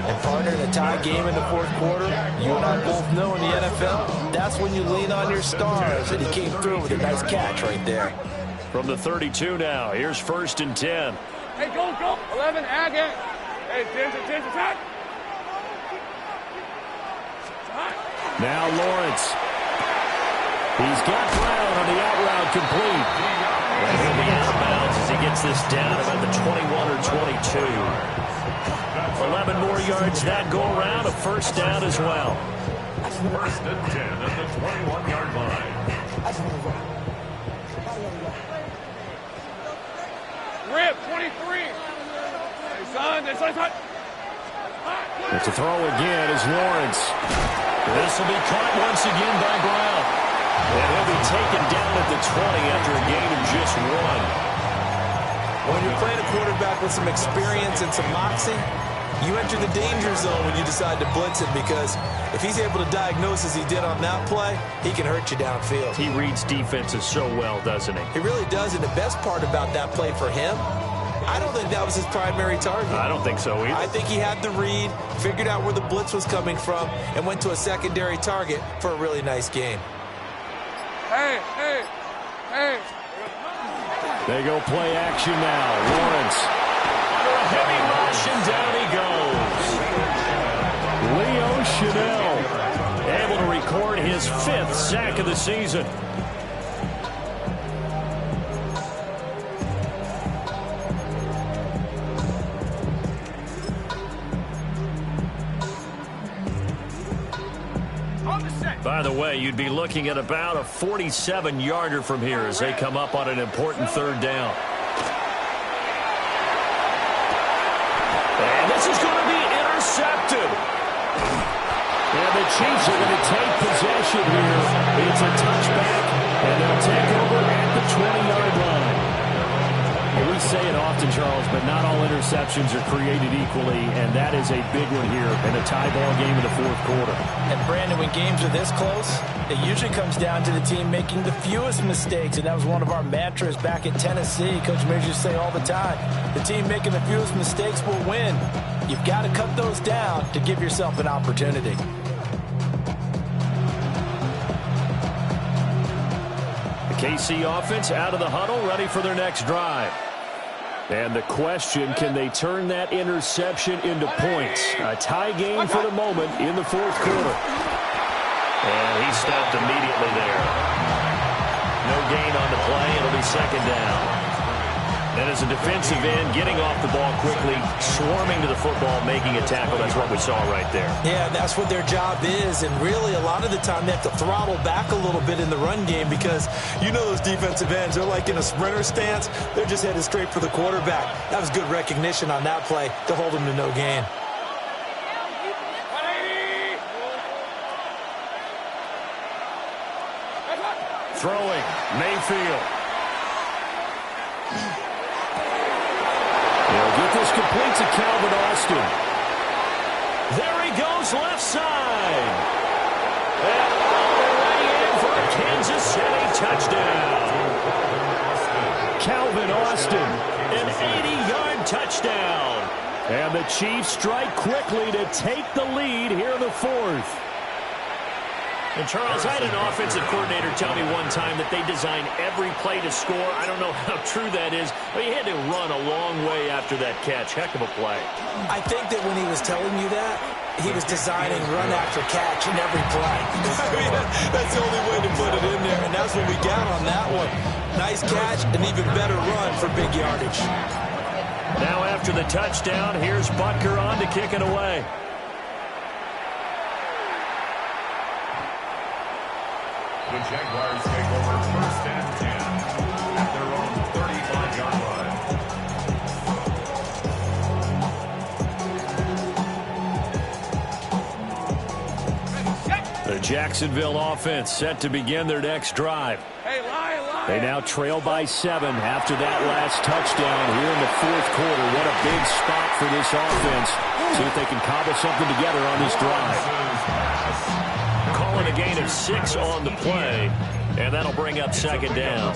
And partner, in a tie game in the 4th quarter, you and I both know in the NFL, that's when you lean on your stars, and he came through with a nice catch right there. From the 32 now, here's 1st and 10. Hey, go, go. 11, again. Hey, 10, attack. Now Lawrence. He's got Brown on the out route complete. And he'll be out of bounds as he gets this down about the 21 or 22. 11 more yards that go around, a first down as well. 1st and 10 at the 21-yard line. Rip, 23. Hey, son. It's a throw again is Lawrence. This will be caught once again by Brown. And he'll be taken down at the 20 after a gain of just 1. When you're playing a quarterback with some experience and some moxie, you enter the danger zone when you decide to blitz him, because if he's able to diagnose as he did on that play, he can hurt you downfield. He reads defenses so well, doesn't he? He really does, and the best part about that play for him, I don't think that was his primary target. I don't think so either. I think he had the read, figured out where the blitz was coming from, and went to a secondary target for a really nice game. Hey. They go play action now. Lawrence. Under a heavy rush, and down he goes. Leo Chenal able to record his 5th sack of the season. By the way, you'd be looking at about a 47-yarder from here as they come up on an important 3rd down. And this is going to be intercepted. And the Chiefs are going to take possession here. It's a touchback, and they'll take over at the 20-yard line. Well, we say it often, Charles, but not all interceptions are created equally, and that is a big one here in a tie ball game in the 4th quarter. And Brandon, when games are this close, it usually comes down to the team making the fewest mistakes, and that was one of our mantras back at Tennessee. Coach Mears used to say all the time, the team making the fewest mistakes will win. You've got to cut those down to give yourself an opportunity. The KC offense out of the huddle, ready for their next drive. And the question, can they turn that interception into points? A tie game for the moment in the 4th quarter. And he stopped immediately there. No gain on the play. It'll be 2nd down. And as a defensive end, getting off the ball quickly, swarming to the football, making a tackle, that's what we saw right there. Yeah, that's what their job is, and really a lot of the time they have to throttle back a little bit in the run game, because you know those defensive ends, they're like in a sprinter stance, they're just headed straight for the quarterback. That was good recognition on that play to hold him to no gain. Throwing, Mayfield. They'll get this complete to Calvin Austin. There he goes, left side. And all the way in for a Kansas City touchdown. Calvin Austin, an 80-yard touchdown. And the Chiefs strike quickly to take the lead here in the fourth. And Charles, I had an offensive coordinator tell me one time that they design every play to score. I don't know how true that is, but he had to run a long way after that catch. Heck of a play. I think that when he was telling you that, he was designing run after catch in every play. I mean, that's the only way to put it in there, and that's what we got on that one. Nice catch, an even better run for big yardage. Now after the touchdown, here's Butker on to kick it away. The Jaguars take over first and 10 at their own 35-yard line. The Jacksonville offense set to begin their next drive. Hey, Lion, Lion. They now trail by 7 after that last touchdown here in the fourth quarter. What a big spot for this offense. See if they can cobble something together on this drive. Calling a gain of 6 on the play, and that'll bring up second down.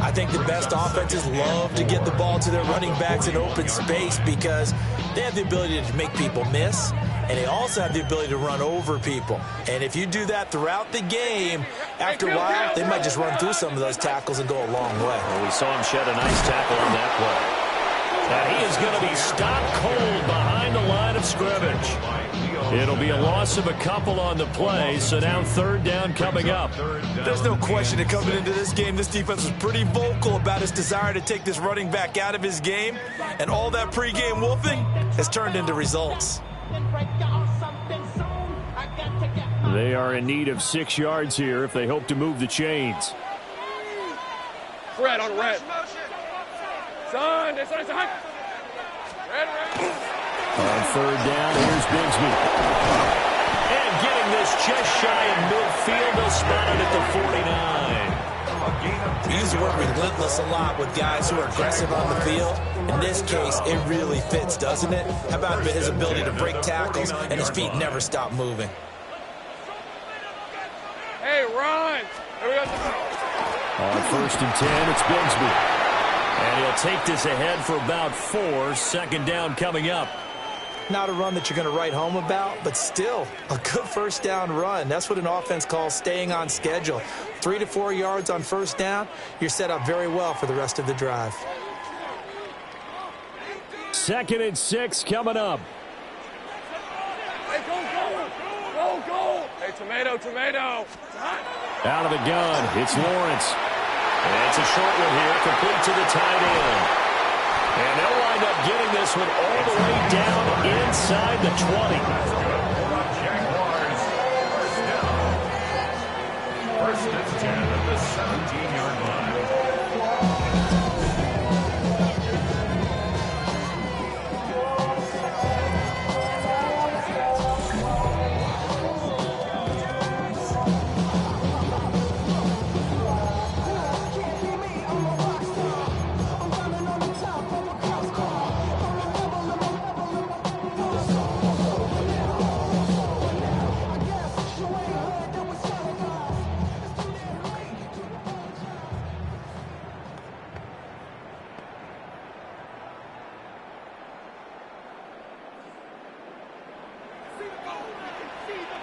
I think the best offenses love to get the ball to their running backs in open space because they have the ability to make people miss, and they also have the ability to run over people. And if you do that throughout the game, after a while, they might just run through some of those tackles and go a long way. Well, we saw him shed a nice tackle on that play. And he is going to be stopped cold behind the line of scrimmage. It'll be a loss of a couple on the play, so now third down coming up. There's no question that coming into this game, this defense was pretty vocal about its desire to take this running back out of his game, and all that pregame wolfing has turned into results. They are in need of 6 yards here if they hope to move the chains. Red on red. Son. Red. On third down, here's Bigsby. And getting this just shy of midfield, they'll spot it at the 49. We use the word relentless a lot with guys who are aggressive on the field. In this case, it really fits, doesn't it? How about his ability to break tackles and his feet never stop moving? Hey, run. Here we go. On first and 10, it's Bigsby. And he'll take this ahead for about 4. Second down coming up. Not a run that you're going to write home about, but still a good first down run. That's what an offense calls staying on schedule. 3 to 4 yards on first down, you're set up very well for the rest of the drive. Second and 6 coming up. Hey, go. Hey, tomato. Out of the gun, it's Lawrence. And it's a short one here, complete to the tight end. And they'll wind up getting this one all the way down inside the 20. Jaguars first and 10 at the 17-yard line.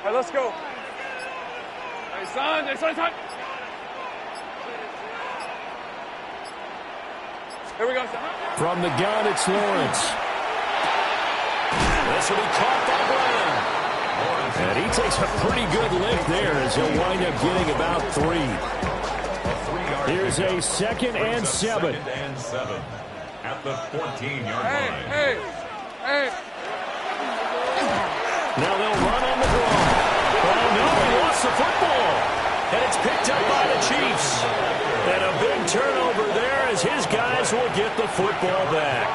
All right, let's go. Hey, son. Here we go, son. From the gun, it's Lawrence. This will be caught by Brown. And he takes a pretty good lift there as he'll wind up getting about 3. Here's a second and 7. Second and 7 at the 14-yard line. Hey. Now they'll run on the draw. Oh, no, he lost the football. And it's picked up by the Chiefs. And a big turnover there as his guys will get the football back.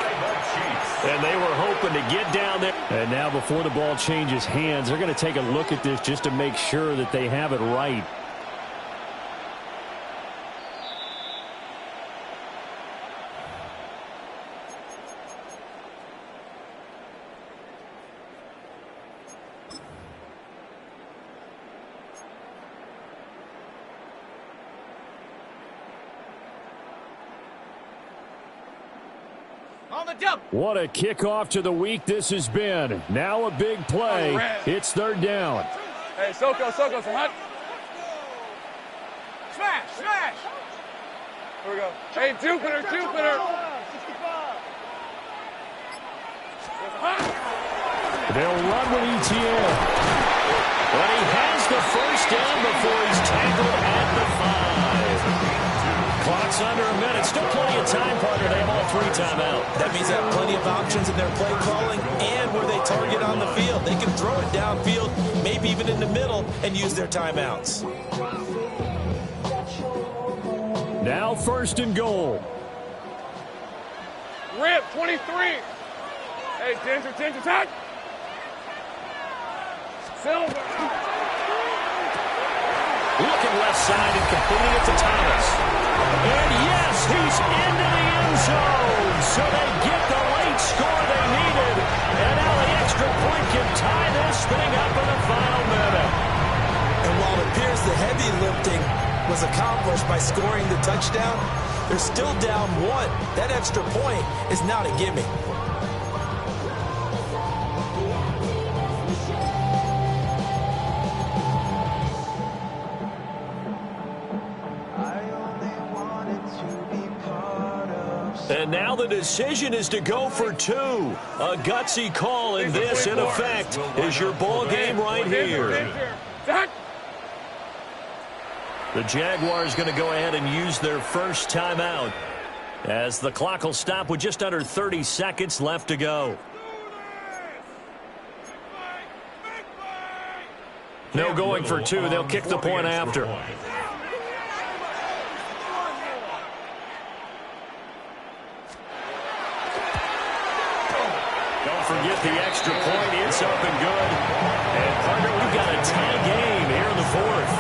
And they were hoping to get down there. And now before the ball changes hands, they're going to take a look at this just to make sure that they have it right. on the jump. What a kickoff to the week this has been. Now a big play. It's third down. Hey, Soko, so hot. Smash. Here we go. Hey, Jupiter. They'll run with ETN. But he has the first down before he's tackled at the 5. Clock's under a minute. Still plenty of time, partner. They have all 3 timeouts. That means they have plenty of options in their play calling and where they target on the field. They can throw it downfield, maybe even in the middle, and use their timeouts. Now first and goal. Rip, 23. Hey, Ginger, tack. Silver. Looking left side and completing it to Thomas. And yes, he's into the end zone. So they get the late score they needed. And now the extra point can tie this thing up in the final minute. And while it appears the heavy lifting was accomplished by scoring the touchdown, they're still down 1. That extra point is not a gimme. And now the decision is to go for 2. A gutsy call, and this, in effect, is your ball game right here. The Jaguars going to go ahead and use their first timeout as the clock will stop with just under 30 seconds left to go. No going for 2. They'll kick the point after. Forget the extra point. It's up and good. And, partner, we've got a tie game here in the 4th.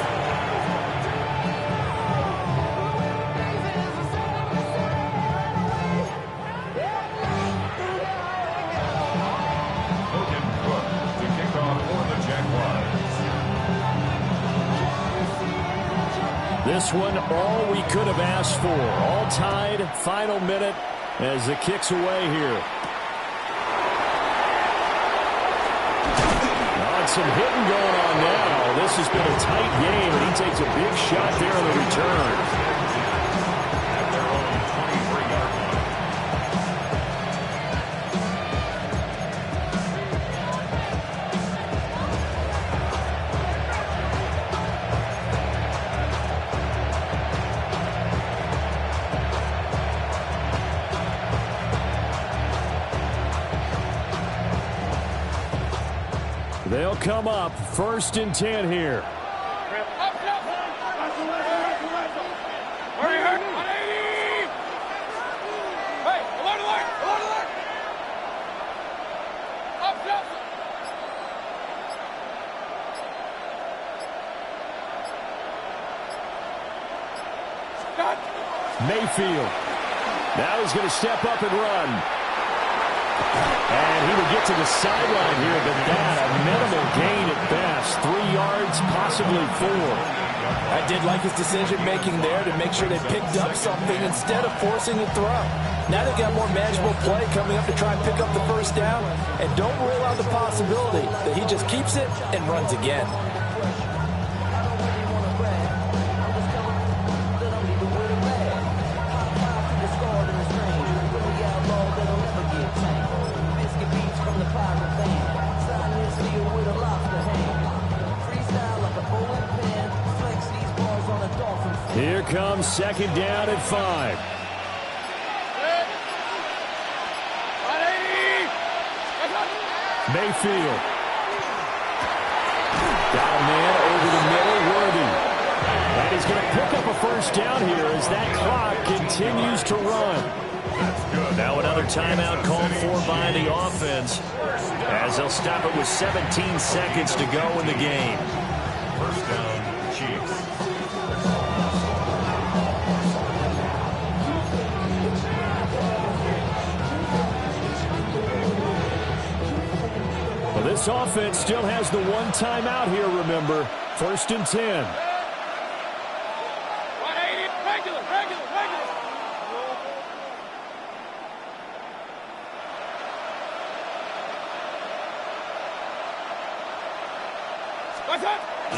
Logan Cook to kick off for the Jaguars. This one, all we could have asked for. All tied, final minute as the kick's away here. Some hitting going on now. This has been a tight game, and he takes a big shot there on the return. At their own 23-yard They'll come up first and 10 here. Mayfield. Now he's going to step up and run. And he would get to the sideline here, but that a minimal gain at best. 3 yards, possibly 4. I did like his decision-making there to make sure they picked up something instead of forcing a throw. Now they've got more manageable play coming up to try and pick up the first down. And don't rule out the possibility that he just keeps it and runs again. Here comes second down at 5. Mayfield. Got a man over the middle, Worthy. And he's going to pick up a first down here as that clock continues to run. Now another timeout called for by the offense as they'll stop it with 17 seconds to go in the game. First down, Chiefs. Well, this offense still has the one timeout here, remember. First and 10.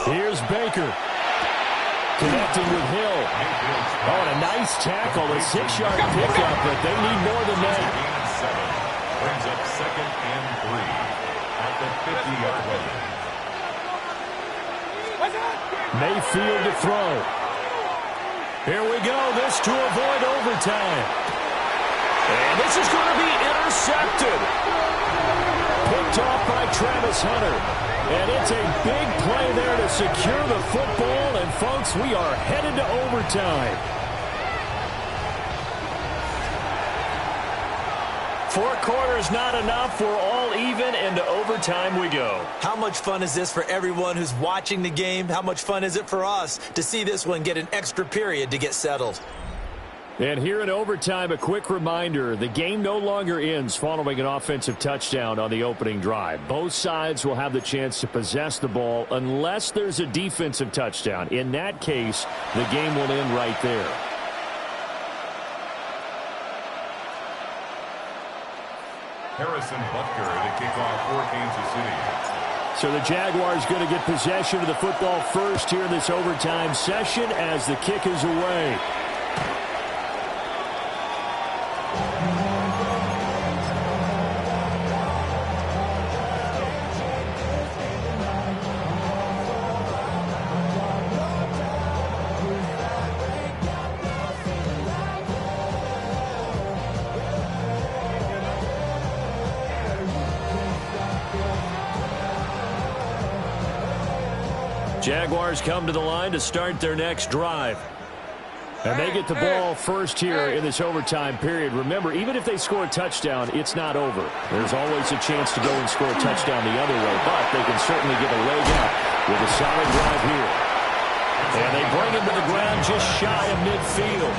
Here's Baker. Connecting with Hill. Oh, and a nice tackle, a 6-yard pickup, but they need more than that. Brings up 2nd and 3 at the 50-yard line. Mayfield to throw. Here we go. This to avoid overtime. And this is going to be intercepted. Picked off by Travis Hunter. And it's a big play there to secure the football. And, folks, we are headed to overtime. 4 quarters not enough. We're all even, and to overtime we go. How much fun is this for everyone who's watching the game? How much fun is it for us to see this one get an extra period to get settled? And here in overtime, a quick reminder, the game no longer ends following an offensive touchdown on the opening drive. Both sides will have the chance to possess the ball unless there's a defensive touchdown. In that case, the game will end right there. Harrison Butker to kick off for Kansas City. So the Jaguars going to get possession of the football first here in this overtime session as the kick is away. Jaguars come to the line to start their next drive. And they get the ball first here in this overtime period. Remember, even if they score a touchdown, it's not over. There's always a chance to go and score a touchdown the other way, but they can certainly get a leg up with a solid drive here. And they bring him to the ground just shy of midfield.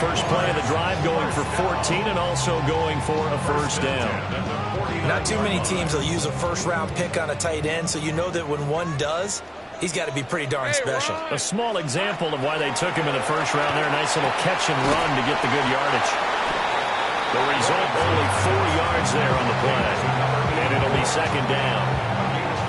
First play of the drive going for 14 and also going for a first down. Not too many teams will use a first-round pick on a tight end, so you know that when one does, he's got to be pretty darn special. A small example of why they took him in the first round there. Nice little catch and run to get the good yardage. The result, only 4 yards there on the play. And it'll be second down.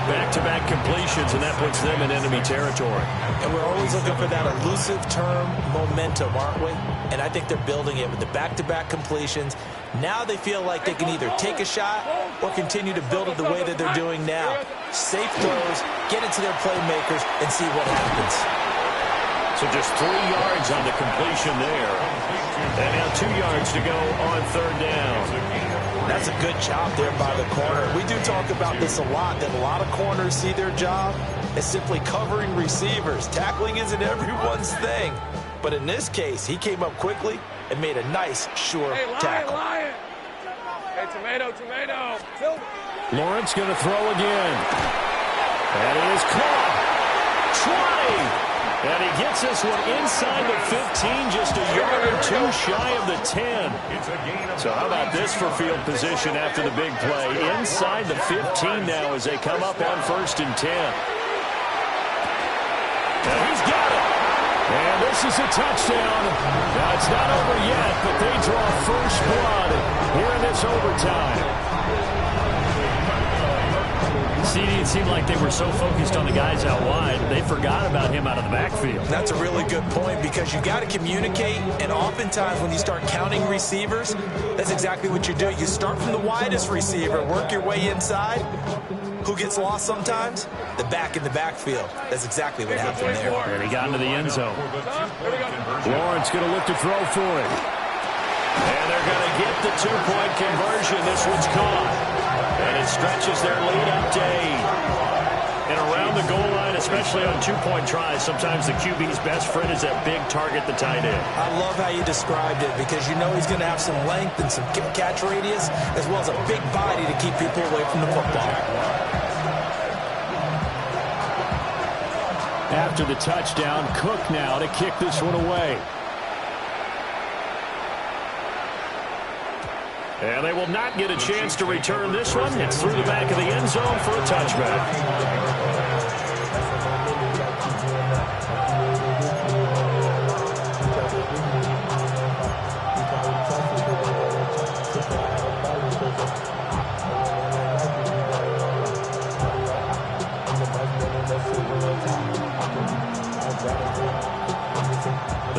Back-to-back completions, and that puts them in enemy territory. And we're always looking for that elusive term, momentum, aren't we? And I think they're building it with the back-to-back completions. Now they feel like they can either take a shot or continue to build it the way that they're doing now. Safe throws, get it to their playmakers, and see what happens. So just 3 yards on the completion there. And now 2 yards to go on third down. That's a good job there by the corner. We do talk about this a lot, that a lot of corners see their job as simply covering receivers. Tackling isn't everyone's thing. But in this case, he came up quickly and made a nice, sure tackle. Lion. Hey, tomato. Lawrence going to throw again. And it is caught. 20. And he gets this one inside the 15, just a yard or two shy of the 10. So how about this for field position after the big play? Inside the 15 now as they come up on 1st and 10. And he's got it. And this is a touchdown. Now, it's not over yet, but they draw first blood here in this overtime. CD, it seemed like they were so focused on the guys out wide, they forgot about him out of the backfield. That's a really good point because you got to communicate, and oftentimes when you start counting receivers, that's exactly what you do. You start from the widest receiver, work your way inside. Who gets lost sometimes? The back in the backfield. That's exactly what happened there. And he got into the end zone. Lawrence going to look to throw for it. And they're going to get the 2-point conversion. This one's caught. And it stretches their lead up to 8. And around the goal line, especially on 2-point tries, sometimes the QB's best friend is that big target, the tight end. I love how you described it because you know he's going to have some length and some catch radius as well as a big body to keep people away from the football. After the touchdown, Cook now to kick this one away. And they will not get a chance to return this one. It's through the back of the end zone for a touchback.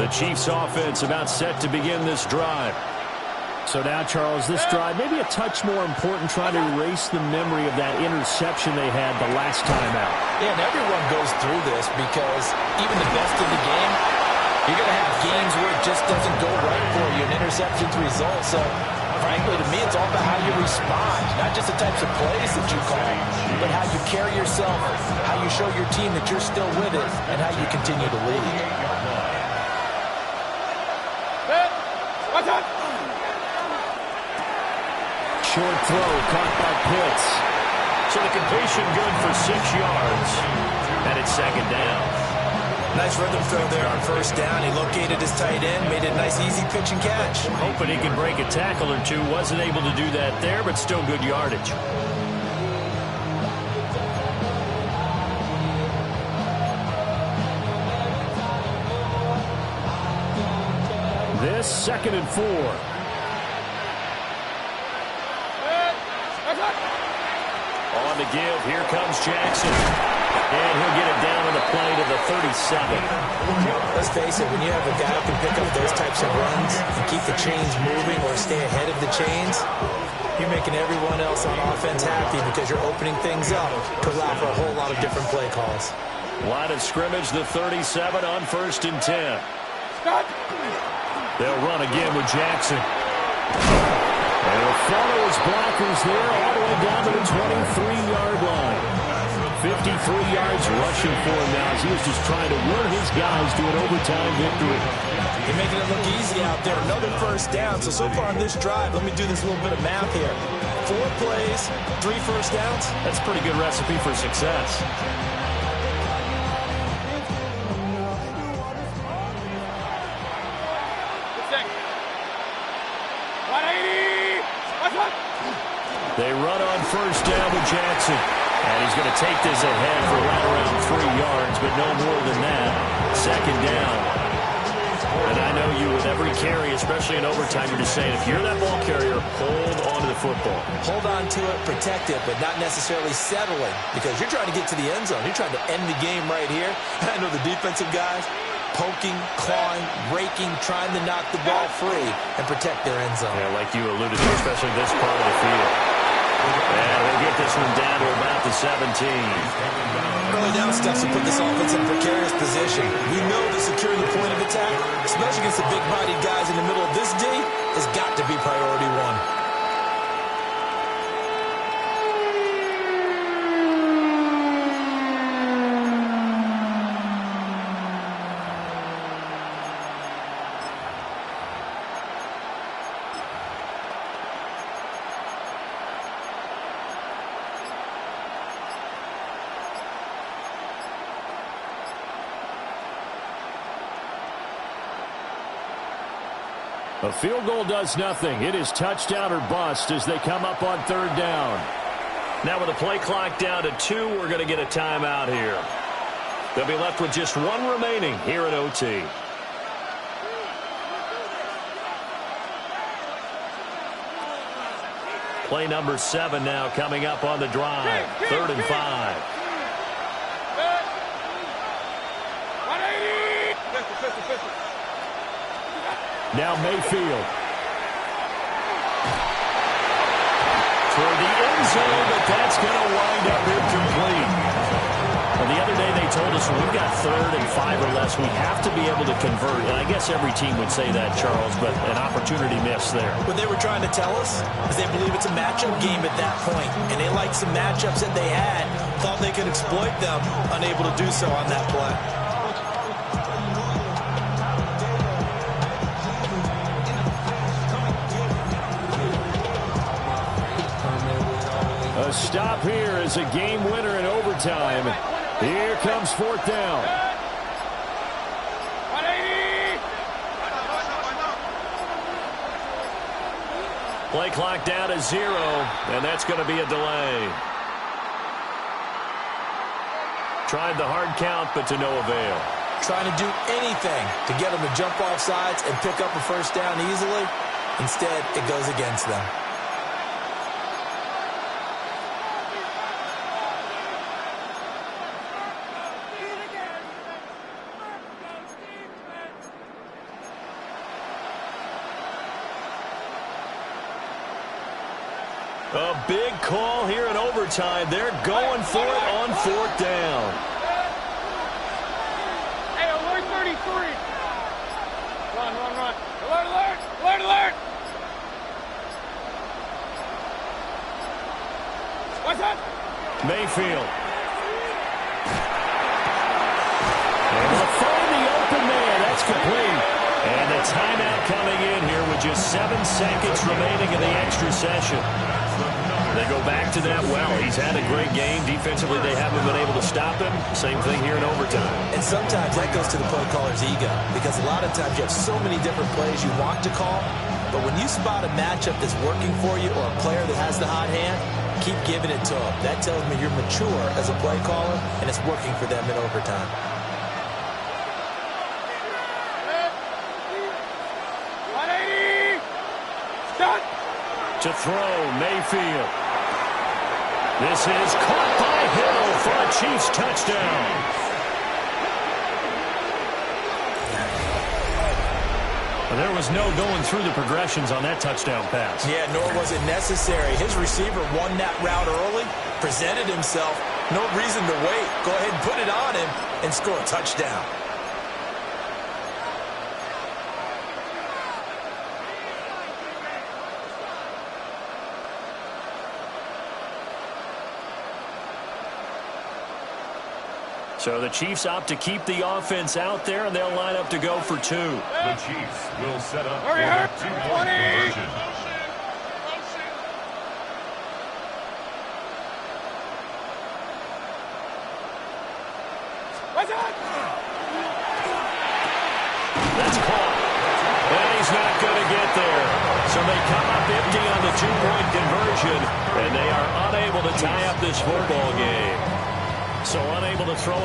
The Chiefs offense about set to begin this drive. So now, Charles, this drive maybe a touch more important, trying to erase the memory of that interception they had the last time out. Yeah, and everyone goes through this because even the best in the game, you're going to have games where it just doesn't go right for you, and interceptions result. So, frankly, to me, it's all about how you respond, not just the types of plays that you call, but how you carry yourself, how you show your team that you're still with it, and how you continue to lead. Short throw caught by Pitts. So the completion good for 6 yards. And it's second down. Nice rhythm throw there on first down. He located his tight end, made it a nice easy pitch and catch. Hoping he could break a tackle or two. Wasn't able to do that there, but still good yardage. This 2nd and 4. On the give, here comes Jackson. And he'll get it down on the play to the 37. Let's face it, when you have a guy who can pick up those types of runs and keep the chains moving or stay ahead of the chains, you're making everyone else on offense happy because you're opening things up to allow for a whole lot of different play calls. Line of scrimmage, the 37 on 1st and 10. They'll run again with Jackson. And he'll follow his blockers there all the way down to the 23-yard line. 53 yards rushing for him now as he is just trying to will his guys to an overtime victory. You're making it look easy out there. Another first down. So far on this drive, let me do this little bit of math here. 4 plays, 3 first downs. That's a pretty good recipe for success. They run on first down with Jackson. And he's going to take this ahead for right around 3 yards, but no more than that. Second down. And I know you with every carry, especially in overtime, you're just saying, if you're that ball carrier, hold on to the football. Hold on to it, protect it, but not necessarily settling because you're trying to get to the end zone. You're trying to end the game right here. And I know the defensive guys poking, clawing, raking, trying to knock the ball free and protect their end zone. Yeah, like you alluded to, especially this part of the field. And they'll get this one down to about the 17. Early down steps will put this offense in a precarious position. We know that securing the point of attack, especially against the big-bodied guys in the middle of this D, has got to be priority one. A field goal does nothing. It is touchdown or bust as they come up on 3rd down. Now with the play clock down to 2, we're going to get a timeout here. They'll be left with just 1 remaining here at OT. Play number 7 now coming up on the drive. 3rd and 5. Now Mayfield. Toward the end zone, but that's going to wind up incomplete. Well, the other day they told us when we've got 3rd and 5 or less, we have to be able to convert. And I guess every team would say that, Charles, but an opportunity missed there. What they were trying to tell us is they believe it's a matchup game at that point, and they liked some matchups that they had, thought they could exploit them, unable to do so on that play. A stop here is a game winner in overtime. Here comes 4th down. Play clock down to 0, and that's going to be a delay. Tried the hard count, but to no avail. Trying to do anything to get them to jump off sides and pick up a first down easily. Instead, it goes against them. A big call here in overtime. They're going for it on 4th down. Hey, alert 33. Run. Alert. What's that? Mayfield. And they'll find the open man. That's complete. And the timeout coming in here with just 7 seconds remaining in the extra session. They go back to that well. He's had a great game. Defensively, they haven't been able to stop him. Same thing here in overtime. And sometimes that goes to the play caller's ego, because a lot of times you have so many different plays you want to call, but when you spot a matchup that's working for you or a player that has the hot hand, keep giving it to them. That tells me you're mature as a play caller, and it's working for them in overtime. To throw, Mayfield. This is caught by Hill for a Chiefs touchdown. Well, there was no going through the progressions on that touchdown pass. Yeah, nor was it necessary. His receiver won that route early, presented himself. No reason to wait. Go ahead and put it on him and score a touchdown. So the Chiefs opt to keep the offense out there, and they'll line up to go for 2. The Chiefs will set up for a 2-point conversion. That's caught. And he's not going to get there. So they come up empty on the 2-point conversion, and they are unable to tie up this football game. So unable to throw it.